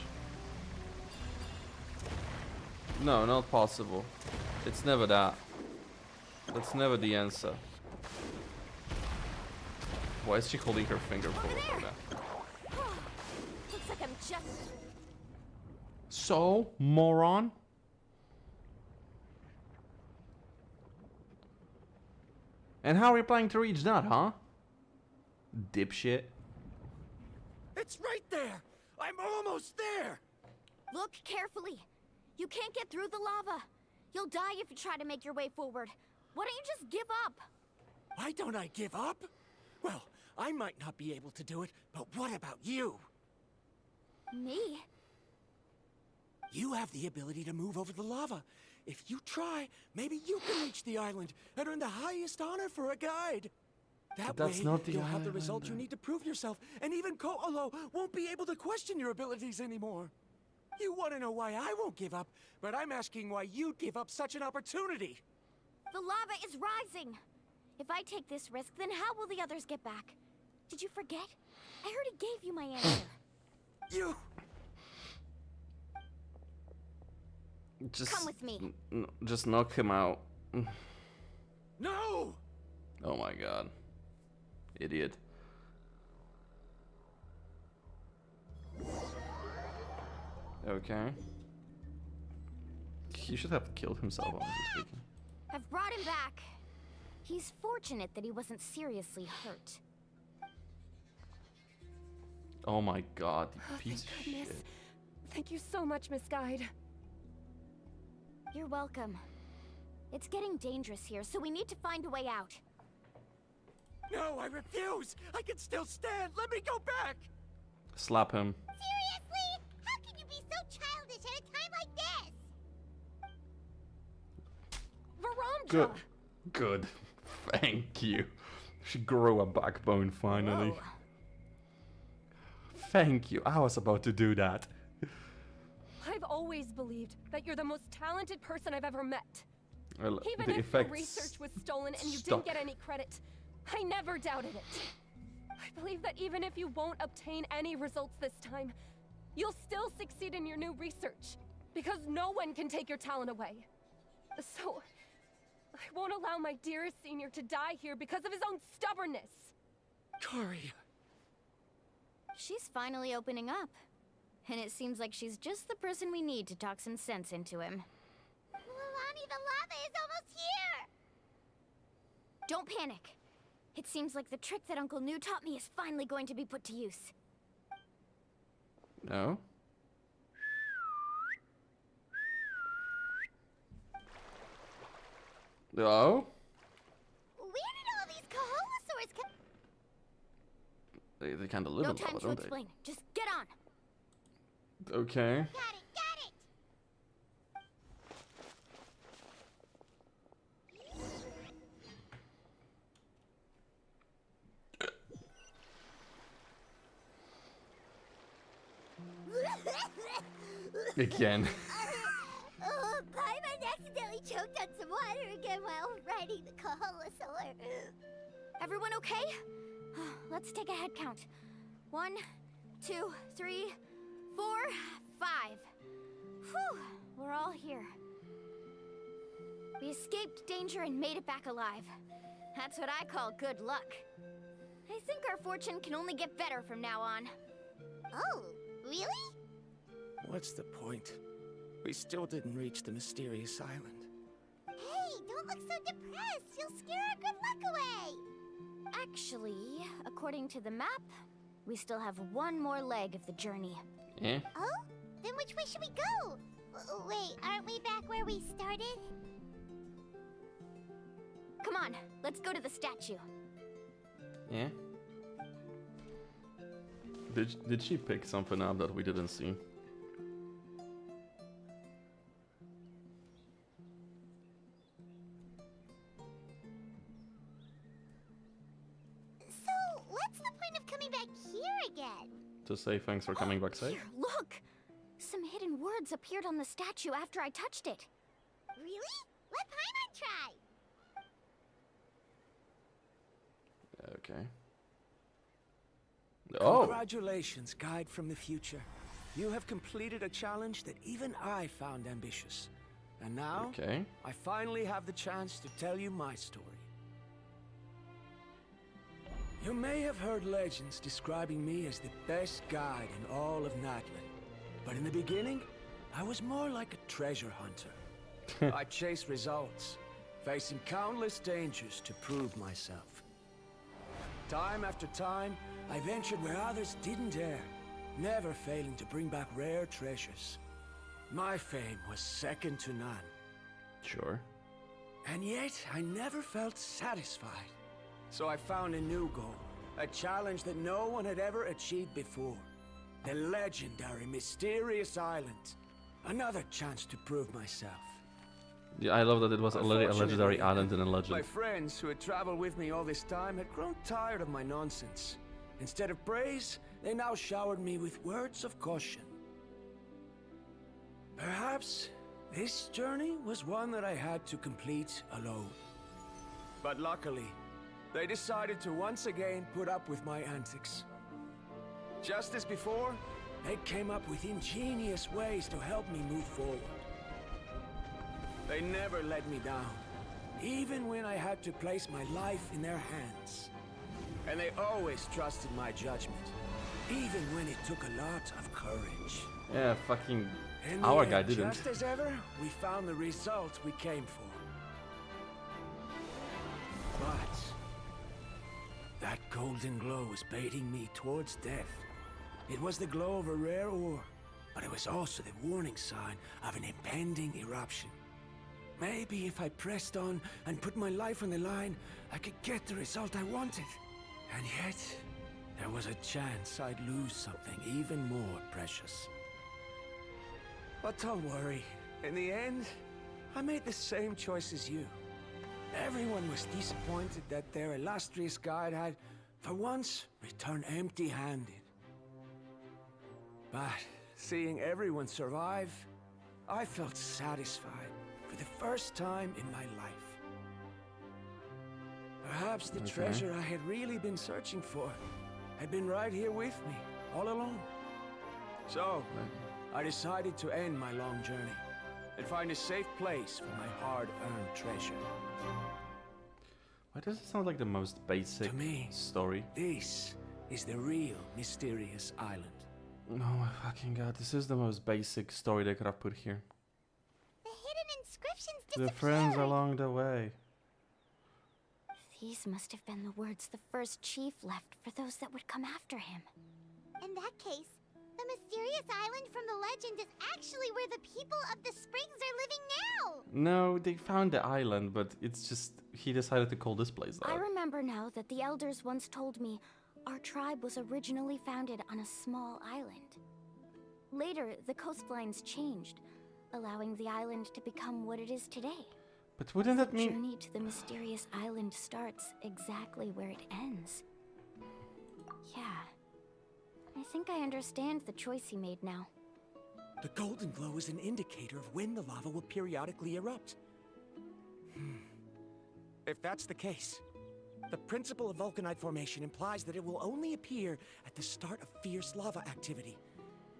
No, not possible. It's never that. That's never the answer. Why is she holding her finger Over forward there. like that? Looks like I'm just. So, moron? And how are you planning to reach that, huh? Dipshit. It's right there! I'm almost there! Look carefully. You can't get through the lava. You'll die if you try to make your way forward. Why don't you just give up? Why don't I give up? Well, I might not be able to do it, but what about you? Me? You have the ability to move over the lava. If you try, maybe you can reach the island and earn the highest honor for a guide. That That's way, not the you'll have the result you island. need to prove yourself, and even Ko'olo won't be able to question your abilities anymore. You want to know why I won't give up, but I'm asking why you'd give up such an opportunity. The lava is rising. If I take this risk, then how will the others get back? Did you forget? I already gave you my answer. You... Just Come with me. Just knock him out. No! Oh my god. Idiot. Okay. He should have killed himself, honestly speaking. I've brought him back. He's fortunate that he wasn't seriously hurt. Oh my god, you Oh, piece thank of goodness. shit. Thank you so much, Misguide. You're welcome. It's getting dangerous here, so we need to find a way out. No, I refuse! I can still stand! Let me go back! Slap him. Seriously? How can you be so childish at a time like this? Varamdra! Good. Good. Thank you. She grew a backbone finally. Whoa. Thank you. I was about to do that. I've always believed that you're the most talented person I've ever met. Well, Even the if your effects research was stolen and you stuck. didn't get any credit, I never doubted it. I believe that even if you won't obtain any results this time, you'll still succeed in your new research, because no one can take your talent away. So, I won't allow my dearest senior to die here because of his own stubbornness. Kari, She's finally opening up. And it seems like she's just the person we need to talk some sense into him. Lilani, the lava is almost here! Don't panic. It seems like the trick that Uncle New taught me is finally going to be put to use. No? No? Where did all these Kaholosaurs come? They kind of live No in time lava, to don't explain. Just get on. they? Okay. Got it, got it! Again. Oh, Paimon accidentally choked on some water again while riding the Kaholosaur. Everyone okay? Let's take a head count. 1, 2, 3, 4, 5. Whew, we're all here. We escaped danger and made it back alive. That's what I call good luck. I think our fortune can only get better from now on. Oh, really? What's the point? We still didn't reach the mysterious island. Hey, don't look so depressed. You'll scare our good luck away. Actually, according to the map, we still have one more leg of the journey. Yeah. Oh? Then which way should we go? Wait, aren't we back where we started? Come on, let's go to the statue. Yeah. Did she pick something up that we didn't see? So, what's the point of coming back here again? To say thanks for coming back safe? Here, look! Some hidden words appeared on the statue after I touched it. Really? Let Paimon try. Okay. Oh! Congratulations, guide from the future. You have completed a challenge that even I found ambitious. And now, Okay. I finally have the chance to tell you my story. You may have heard legends describing me as the best guide in all of Natlan. But in the beginning, I was more like a treasure hunter. I chased results, facing countless dangers to prove myself. Time after time, I ventured where others didn't dare, never failing to bring back rare treasures. My fame was second to none. Sure. And yet, I never felt satisfied. So I found a new goal, a challenge that no one had ever achieved before. The legendary Mysterious Island. Another chance to prove myself. Yeah, I love that it was already a legendary Unfortunately, island in a My legend. friends who had traveled with me all this time had grown tired of my nonsense. Instead of praise, they now showered me with words of caution. Perhaps this journey was one that I had to complete alone. But luckily, they decided to once again put up with my antics. Just as before, they came up with ingenious ways to help me move forward. They never let me down, even when I had to place my life in their hands. And they always trusted my judgment, even when it took a lot of courage. Yeah, fucking In the our end, guy didn't. Just as ever, we found the result we came for. But that golden glow was baiting me towards death. It was the glow of a rare ore, but it was also the warning sign of an impending eruption. Maybe if I pressed on and put my life on the line, I could get the result I wanted. And yet, there was a chance I'd lose something even more precious. But don't worry. In the end, I made the same choice as you. Everyone was disappointed that their illustrious guide had, for once, returned empty-handed. But seeing everyone survive, I felt satisfied for the first time in my life. Perhaps the treasure I had really been searching for had been right here with me, all along. So, I decided to end my long journey and find a safe place for my hard-earned treasure. Why does it sound like the most basic To me, story? This is the real mysterious island. Oh my fucking god, this is the most basic story they could have put here. The hidden inscriptions The disappeared. friends along the way. These must have been the words the first chief left for those that would come after him. In that case, the mysterious island from the legend is actually where the people of the springs are living now. No, they found the island, but it's just he decided to call this place I that. remember now that the elders once told me our tribe was originally founded on a small island. Later, the coastlines changed, allowing the island to become what it is today. But wouldn't that The mean... journey to the mysterious island starts exactly where it ends. Yeah. I think I understand the choice he made now. The golden glow is an indicator of when the lava will periodically erupt. If that's the case, the principle of vulcanite formation implies that it will only appear at the start of fierce lava activity,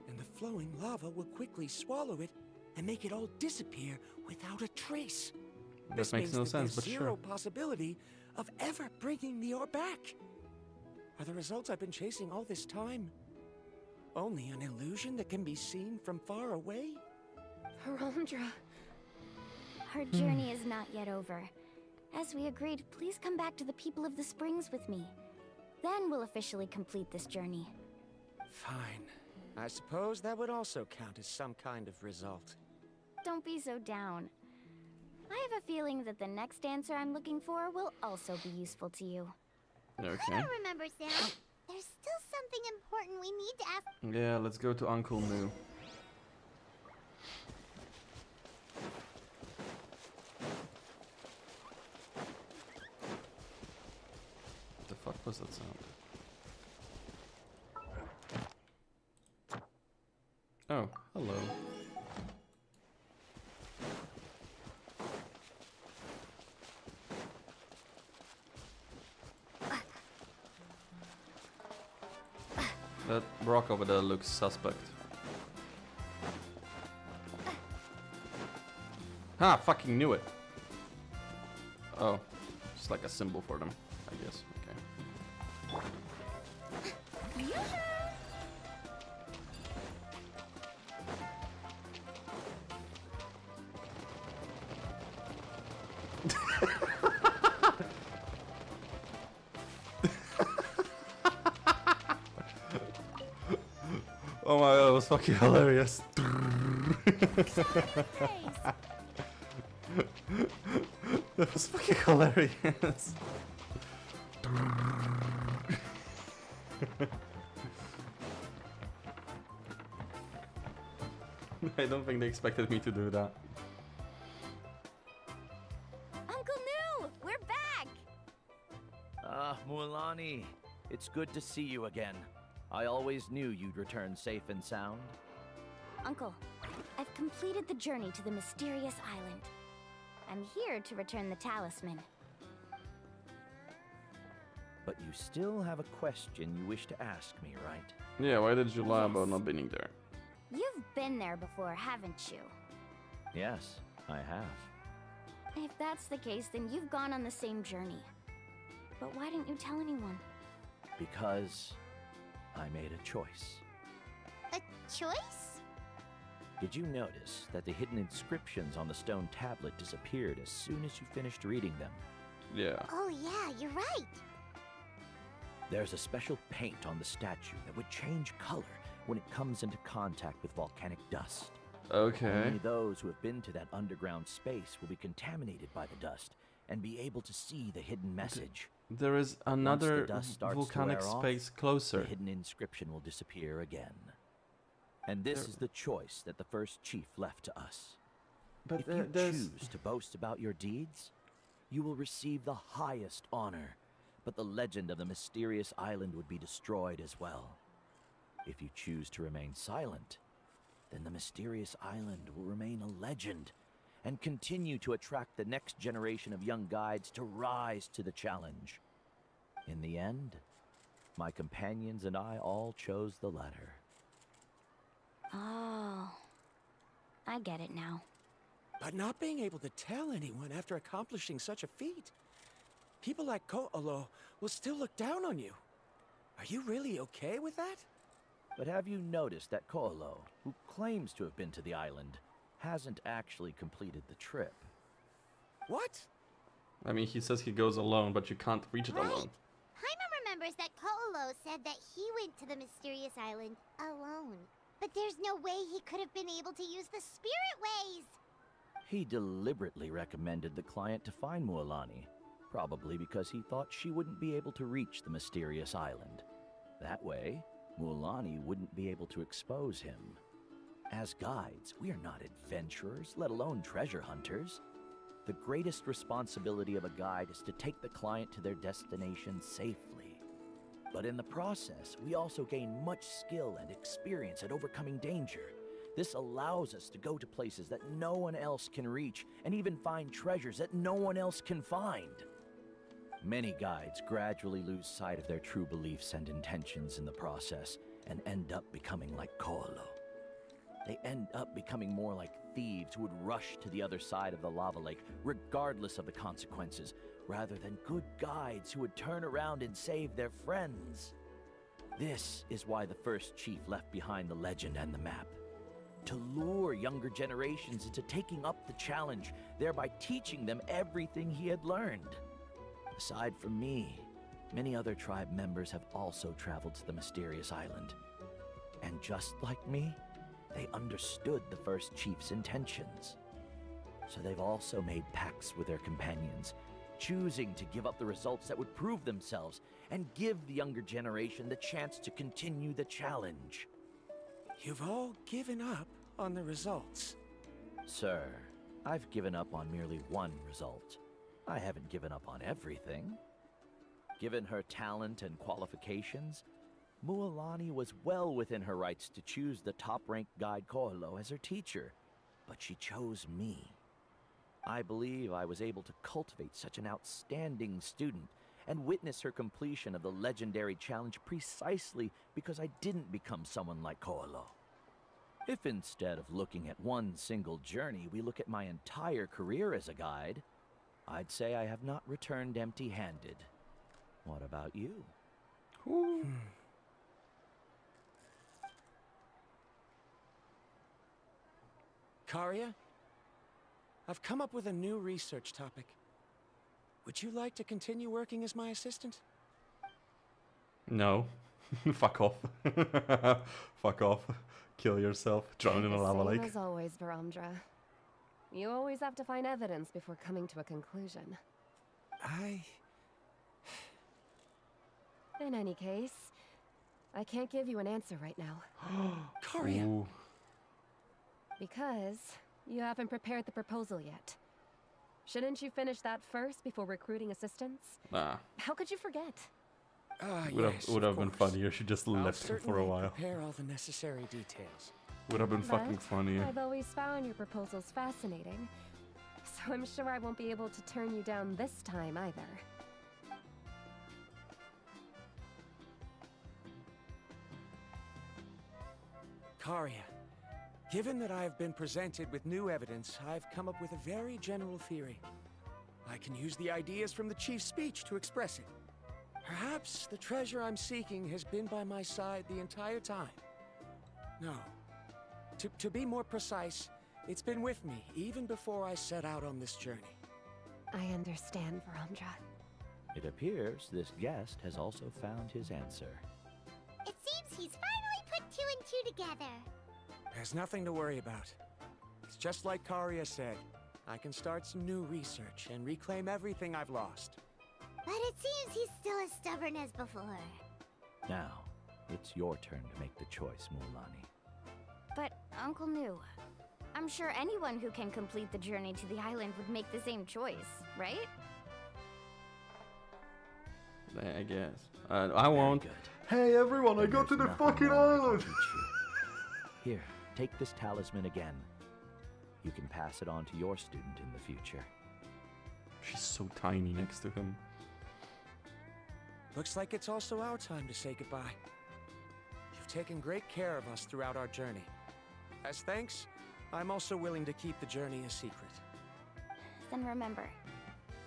and the flowing lava will quickly swallow it and make it all disappear without a trace. That This makes means no that sense, there's but zero sure. possibility of ever bringing the ore back. Are the results I've been chasing all this time only an illusion that can be seen from far away? Verandra. Our journey is not yet over. As we agreed, please come back to the people of the springs with me. Then we'll officially complete this journey. Fine. I suppose that would also count as some kind of result. Don't be so down. I have a feeling that the next answer I'm looking for will also be useful to you. I Okay. don't remember, Sam. There's still something important we need to ask. Yeah, let's go to Uncle Moo. What the fuck was that sound? Oh, hello. That rock over there looks suspect. Ha! Fucking knew it! Oh, just like a symbol for them, I guess. Okay. Oh my god, it was fucking hilarious. That was fucking hilarious. I don't think they expected me to do that. Uncle New! We're back! Ah, Mualani. It's good to see you again. I always knew you'd return safe and sound. Uncle, I've completed the journey to the mysterious island. I'm here to return the talisman. But you still have a question you wish to ask me, right? Yeah, why did you lie about Yes. not being there? You've been there before, haven't you? Yes, I have. If that's the case, then you've gone on the same journey. But why didn't you tell anyone? Because I made a choice. A choice? Did you notice that the hidden inscriptions on the stone tablet disappeared as soon as you finished reading them? Yeah. Oh yeah, you're right. There's a special paint on the statue that would change color when it comes into contact with volcanic dust. Okay. Only those who have been to that underground space will be contaminated by the dust and be able to see the hidden message. There is Once another the dust starts volcanic to wear space off, closer. the hidden inscription will disappear again. And this There- is the choice that the first chief left to us. But If you there's... choose to boast about your deeds, you will receive the highest honor, but the legend of the mysterious island would be destroyed as well. If you choose to remain silent, then the mysterious island will remain a legend and continue to attract the next generation of young guides to rise to the challenge. In the end, my companions and I all chose the latter. Oh, I get it now. But not being able to tell anyone after accomplishing such a feat. People like Ko'olo will still look down on you. Are you really okay with that? But have you noticed that Koolo, who claims to have been to the island, hasn't actually completed the trip? What? I mean, he says he goes alone, but you can't reach it Right. alone. Paimon remembers that Koolo said that he went to the mysterious island alone. But there's no way he could have been able to use the spirit ways. He deliberately recommended the client to find Mualani, probably because he thought she wouldn't be able to reach the mysterious island. That way, Mualani wouldn't be able to expose him. As guides, we are not adventurers, let alone treasure hunters. The greatest responsibility of a guide is to take the client to their destination safely. But in the process, we also gain much skill and experience at overcoming danger. This allows us to go to places that no one else can reach, and even find treasures that no one else can find. Many guides gradually lose sight of their true beliefs and intentions in the process, and end up becoming like Koolo. They end up becoming more like thieves who would rush to the other side of the lava lake, regardless of the consequences, rather than good guides who would turn around and save their friends. This is why the first chief left behind the legend and the map. To lure younger generations into taking up the challenge, thereby teaching them everything he had learned. Aside from me, many other tribe members have also traveled to the mysterious island. And just like me, they understood the first chief's intentions. So they've also made pacts with their companions, choosing to give up the results that would prove themselves and give the younger generation the chance to continue the challenge. You've all given up on the results. Sir, I've given up on merely one result. I haven't given up on everything. Given her talent and qualifications, Mualani was well within her rights to choose the top-ranked guide Koolo as her teacher, but she chose me. I believe I was able to cultivate such an outstanding student and witness her completion of the legendary challenge precisely because I didn't become someone like Koolo. If instead of looking at one single journey, we look at my entire career as a guide, I'd say I have not returned empty-handed. What about you? Karia, I've come up with a new research topic. Would you like to continue working as my assistant? No. Fuck off. Fuck off. Kill yourself. Drown in a lava lake. Same as always, Varamdra. You always have to find evidence before coming to a conclusion. In any case, I can't give you an answer right now. Karia! Ooh. Because you haven't prepared the proposal yet. Shouldn't you finish that first before recruiting assistants? Nah. How could you forget? Would have been course. funnier. She just I'll left him for a certainly while. prepare all the necessary details. Would have been fucking But funnier. I've always found your proposals fascinating, so I'm sure I won't be able to turn you down this time either. Karia, given that I have been presented with new evidence, I've come up with a very general theory. I can use the ideas from the chief's speech to express it. Perhaps the treasure I'm seeking has been by my side the entire time. No. To be more precise, it's been with me even before I set out on this journey. I understand, Varamdra. It appears this guest has also found his answer. It seems he's finally put two and two together. There's nothing to worry about. It's just like Karia said. I can start some new research and reclaim everything I've lost. But it seems he's still as stubborn as before. Now, it's your turn to make the choice, Mualani. But, Uncle Nu, I'm sure anyone who can complete the journey to the island would make the same choice, right? I guess. I won't. Very good. Hey everyone, I Then got to there's the nothing fucking more I can island! teach you. Here, take this talisman again. You can pass it on to your student in the future. She's so tiny next to him. Looks like it's also our time to say goodbye. You've taken great care of us throughout our journey. As thanks, I'm also willing to keep the journey a secret. Then remember,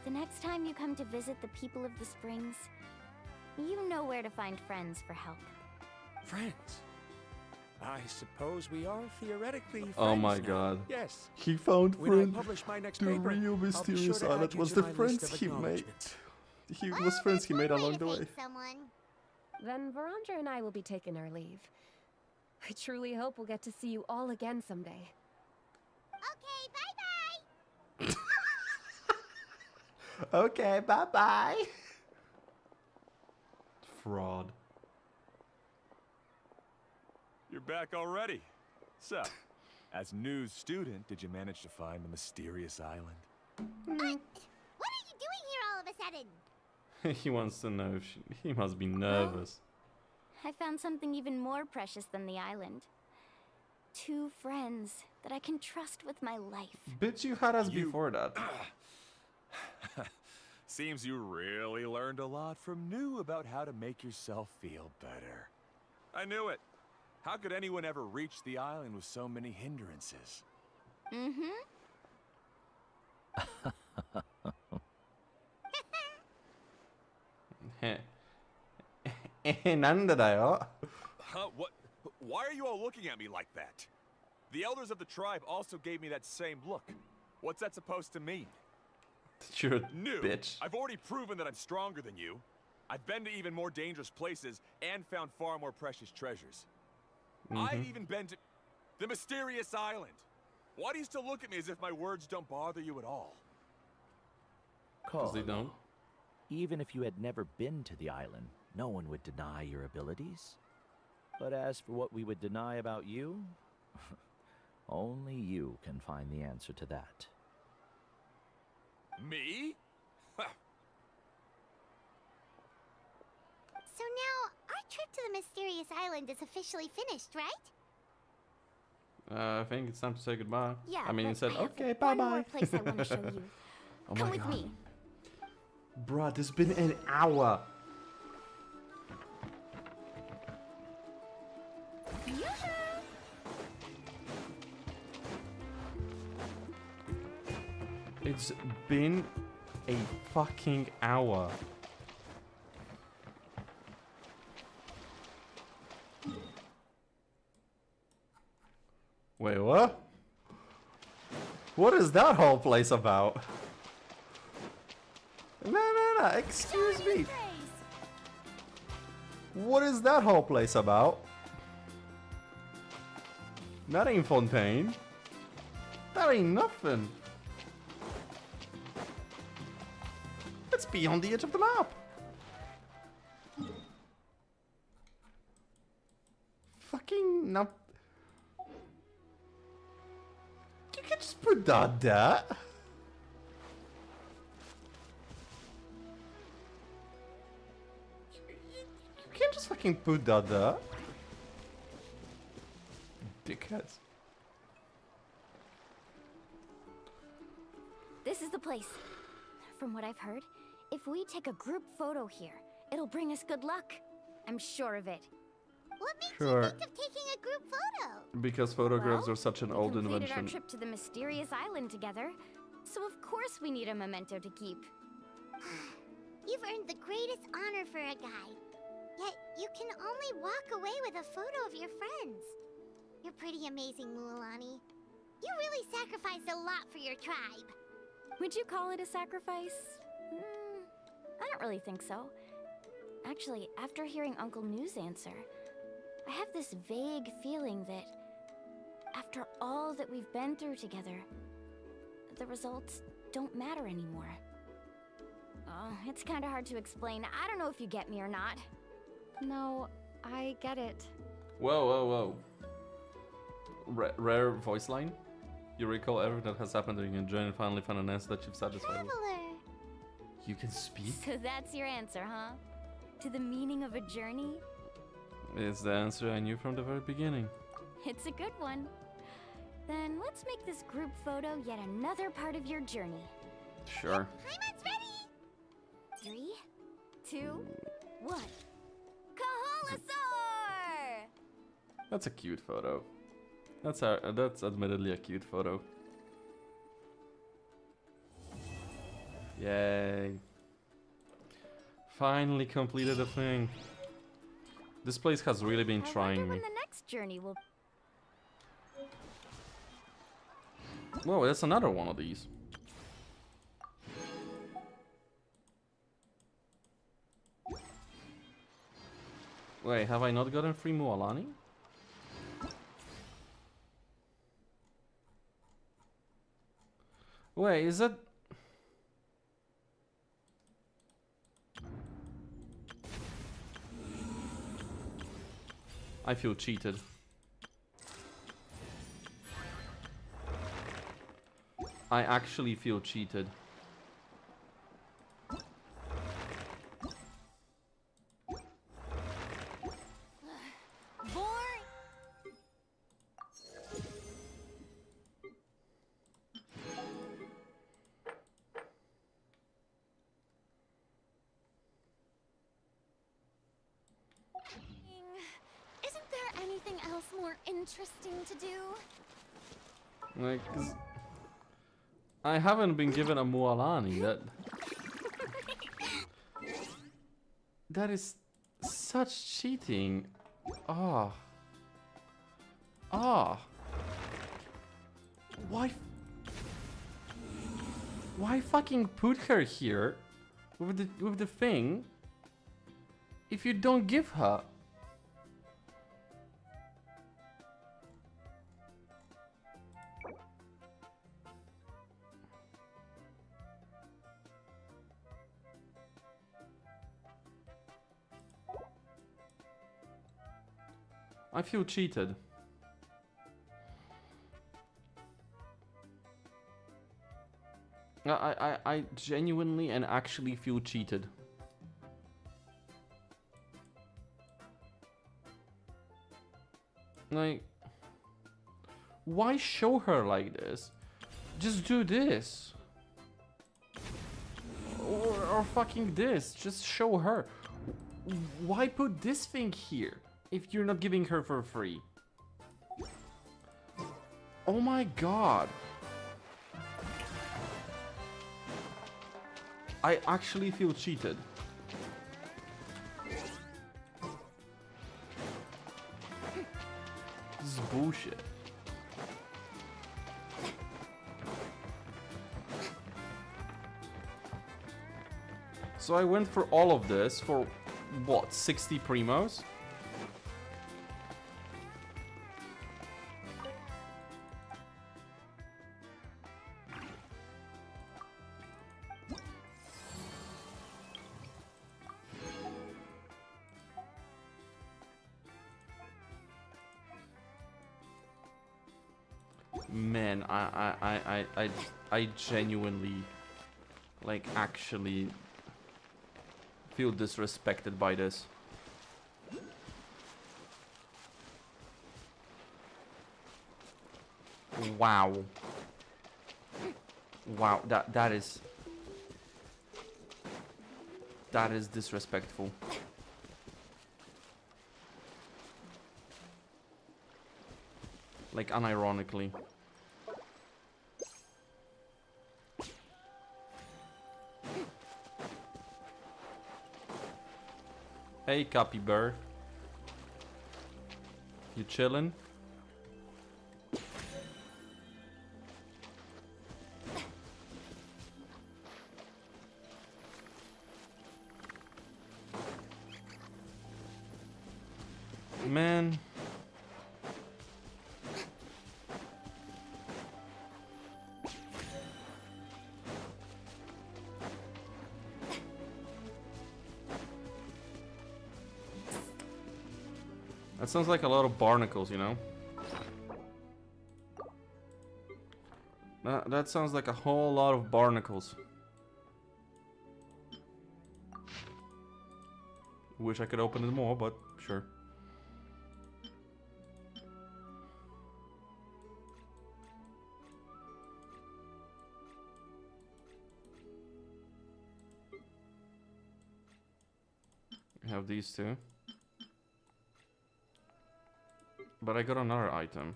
the next time you come to visit the people of the springs, You know where to find friends for help. Friends? I suppose we are theoretically friends Oh my now. god. Yes. He found When I friends. publish my next The paper, real I'll be mysterious sure to island add you was to the my list friends of he made. acknowledgements. He Well, was friends that's he made one way along to the way. thank someone. Then Verandra and I will be taking our leave. I truly hope we'll get to see you all again someday. Okay, bye-bye. Okay, bye bye. Fraud. You're back already. So, as news student, did you manage to find the mysterious island? What are you doing here all of a sudden? He wants to know if he must be nervous. I found something even more precious than the island. 2 friends that I can trust with my life. Bitch, you had us You- before that. Seems you really learned a lot from New about how to make yourself feel better. I knew it. How could anyone ever reach the island with so many hindrances? Mm-hmm. なんでだよ? Huh? What? Why are you all looking at me like that? The elders of the tribe also gave me that same look. What's that supposed to mean? You're a New. bitch. I've already proven that I'm stronger than you. I've been to even more dangerous places and found far more precious treasures. I've even been to the mysterious island. Why do you still look at me as if my words don't bother you at all? Because they don't. Even if you had never been to the island, no one would deny your abilities. But as for what we would deny about you, only you can find the answer to that. Me? So now, our trip to the mysterious island is officially finished, right? I think it's time to say goodbye. Yeah. I mean, he but said, I have okay, bye one more bye. place I want to show you. Oh Come my with god. me. Bruh, it's been an hour. It's been a fucking hour. Wait, what? What is that whole place about? No, excuse me. What is that whole place about? That ain't Fontaine. That ain't nothing. It's beyond the edge of the map. Fucking no. You can just put that there. You can't just fucking put that there. Dickheads. This is the place. From what I've heard, if we take a group photo here, it'll bring us good luck. I'm sure of it. What makes Sure. you think of taking a group photo? Because photographs Well, are such an we old completed invention. our trip to the mysterious island together, so of course we need a memento to keep. You've earned the greatest honor for a guy. Yet, you can only walk away with a photo of your friends. You're pretty amazing, Mualani. You really sacrificed a lot for your tribe. Would you call it a sacrifice? I don't really think so. Actually, after hearing Uncle New's answer, I have this vague feeling that after all that we've been through together, the results don't matter anymore. Oh, it's kind of hard to explain. I don't know if you get me or not. No, I get it. Whoa. Rare voice line? You recall everything that has happened during your journey and finally found an answer that you've satisfied with. Traveler. You can speak? So that's your answer, huh? To the meaning of a journey? It's the answer I knew from the very beginning. It's a good one. Then let's make this group photo yet another part of your journey. Sure. Paimon's ready! 3, 2, 1. Kahalasaur! That's a cute photo. That's admittedly a cute photo. Yay. Finally completed the thing. This place has really been I trying wonder me. when the next journey will. Whoa, that's another one of these. Wait, have I not gotten free Mualani? Wait, is that... I feel cheated. I actually feel cheated. Boring. Isn't there anything else more interesting to do? Like, 'cause I haven't been given a Mualani. That is such cheating. Ah. Ah. Why? Why fucking put her here with the thing if you don't give her? I feel cheated. I genuinely and actually feel cheated. Like, why show her like this? Just do this. Or fucking this. Just show her. Why put this thing here if you're not giving her for free? Oh my god. I actually feel cheated. This is bullshit. So I went for all of this for what, 60 primos? Man, I genuinely, like, actually feel disrespected by this. Wow. Wow, that is disrespectful. Like, unironically. Hey, Cappy Bear. You chillin'? Man. That sounds like a lot of barnacles, you know? That sounds like a whole lot of barnacles. Wish I could open it more, but sure. I have these two. But I got another item.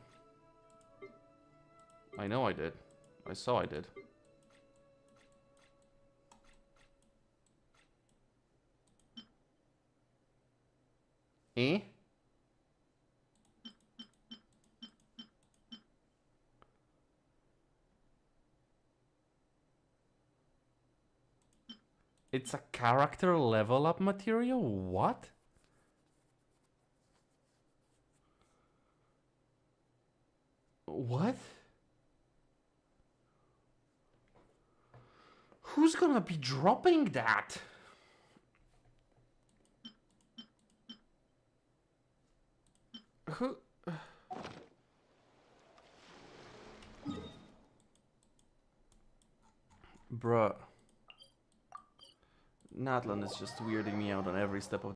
I know I did. I saw I did. Eh? It's a character level up material? What? What? Who's gonna be dropping that? Who? Bruh. Natlan is just weirding me out on every step of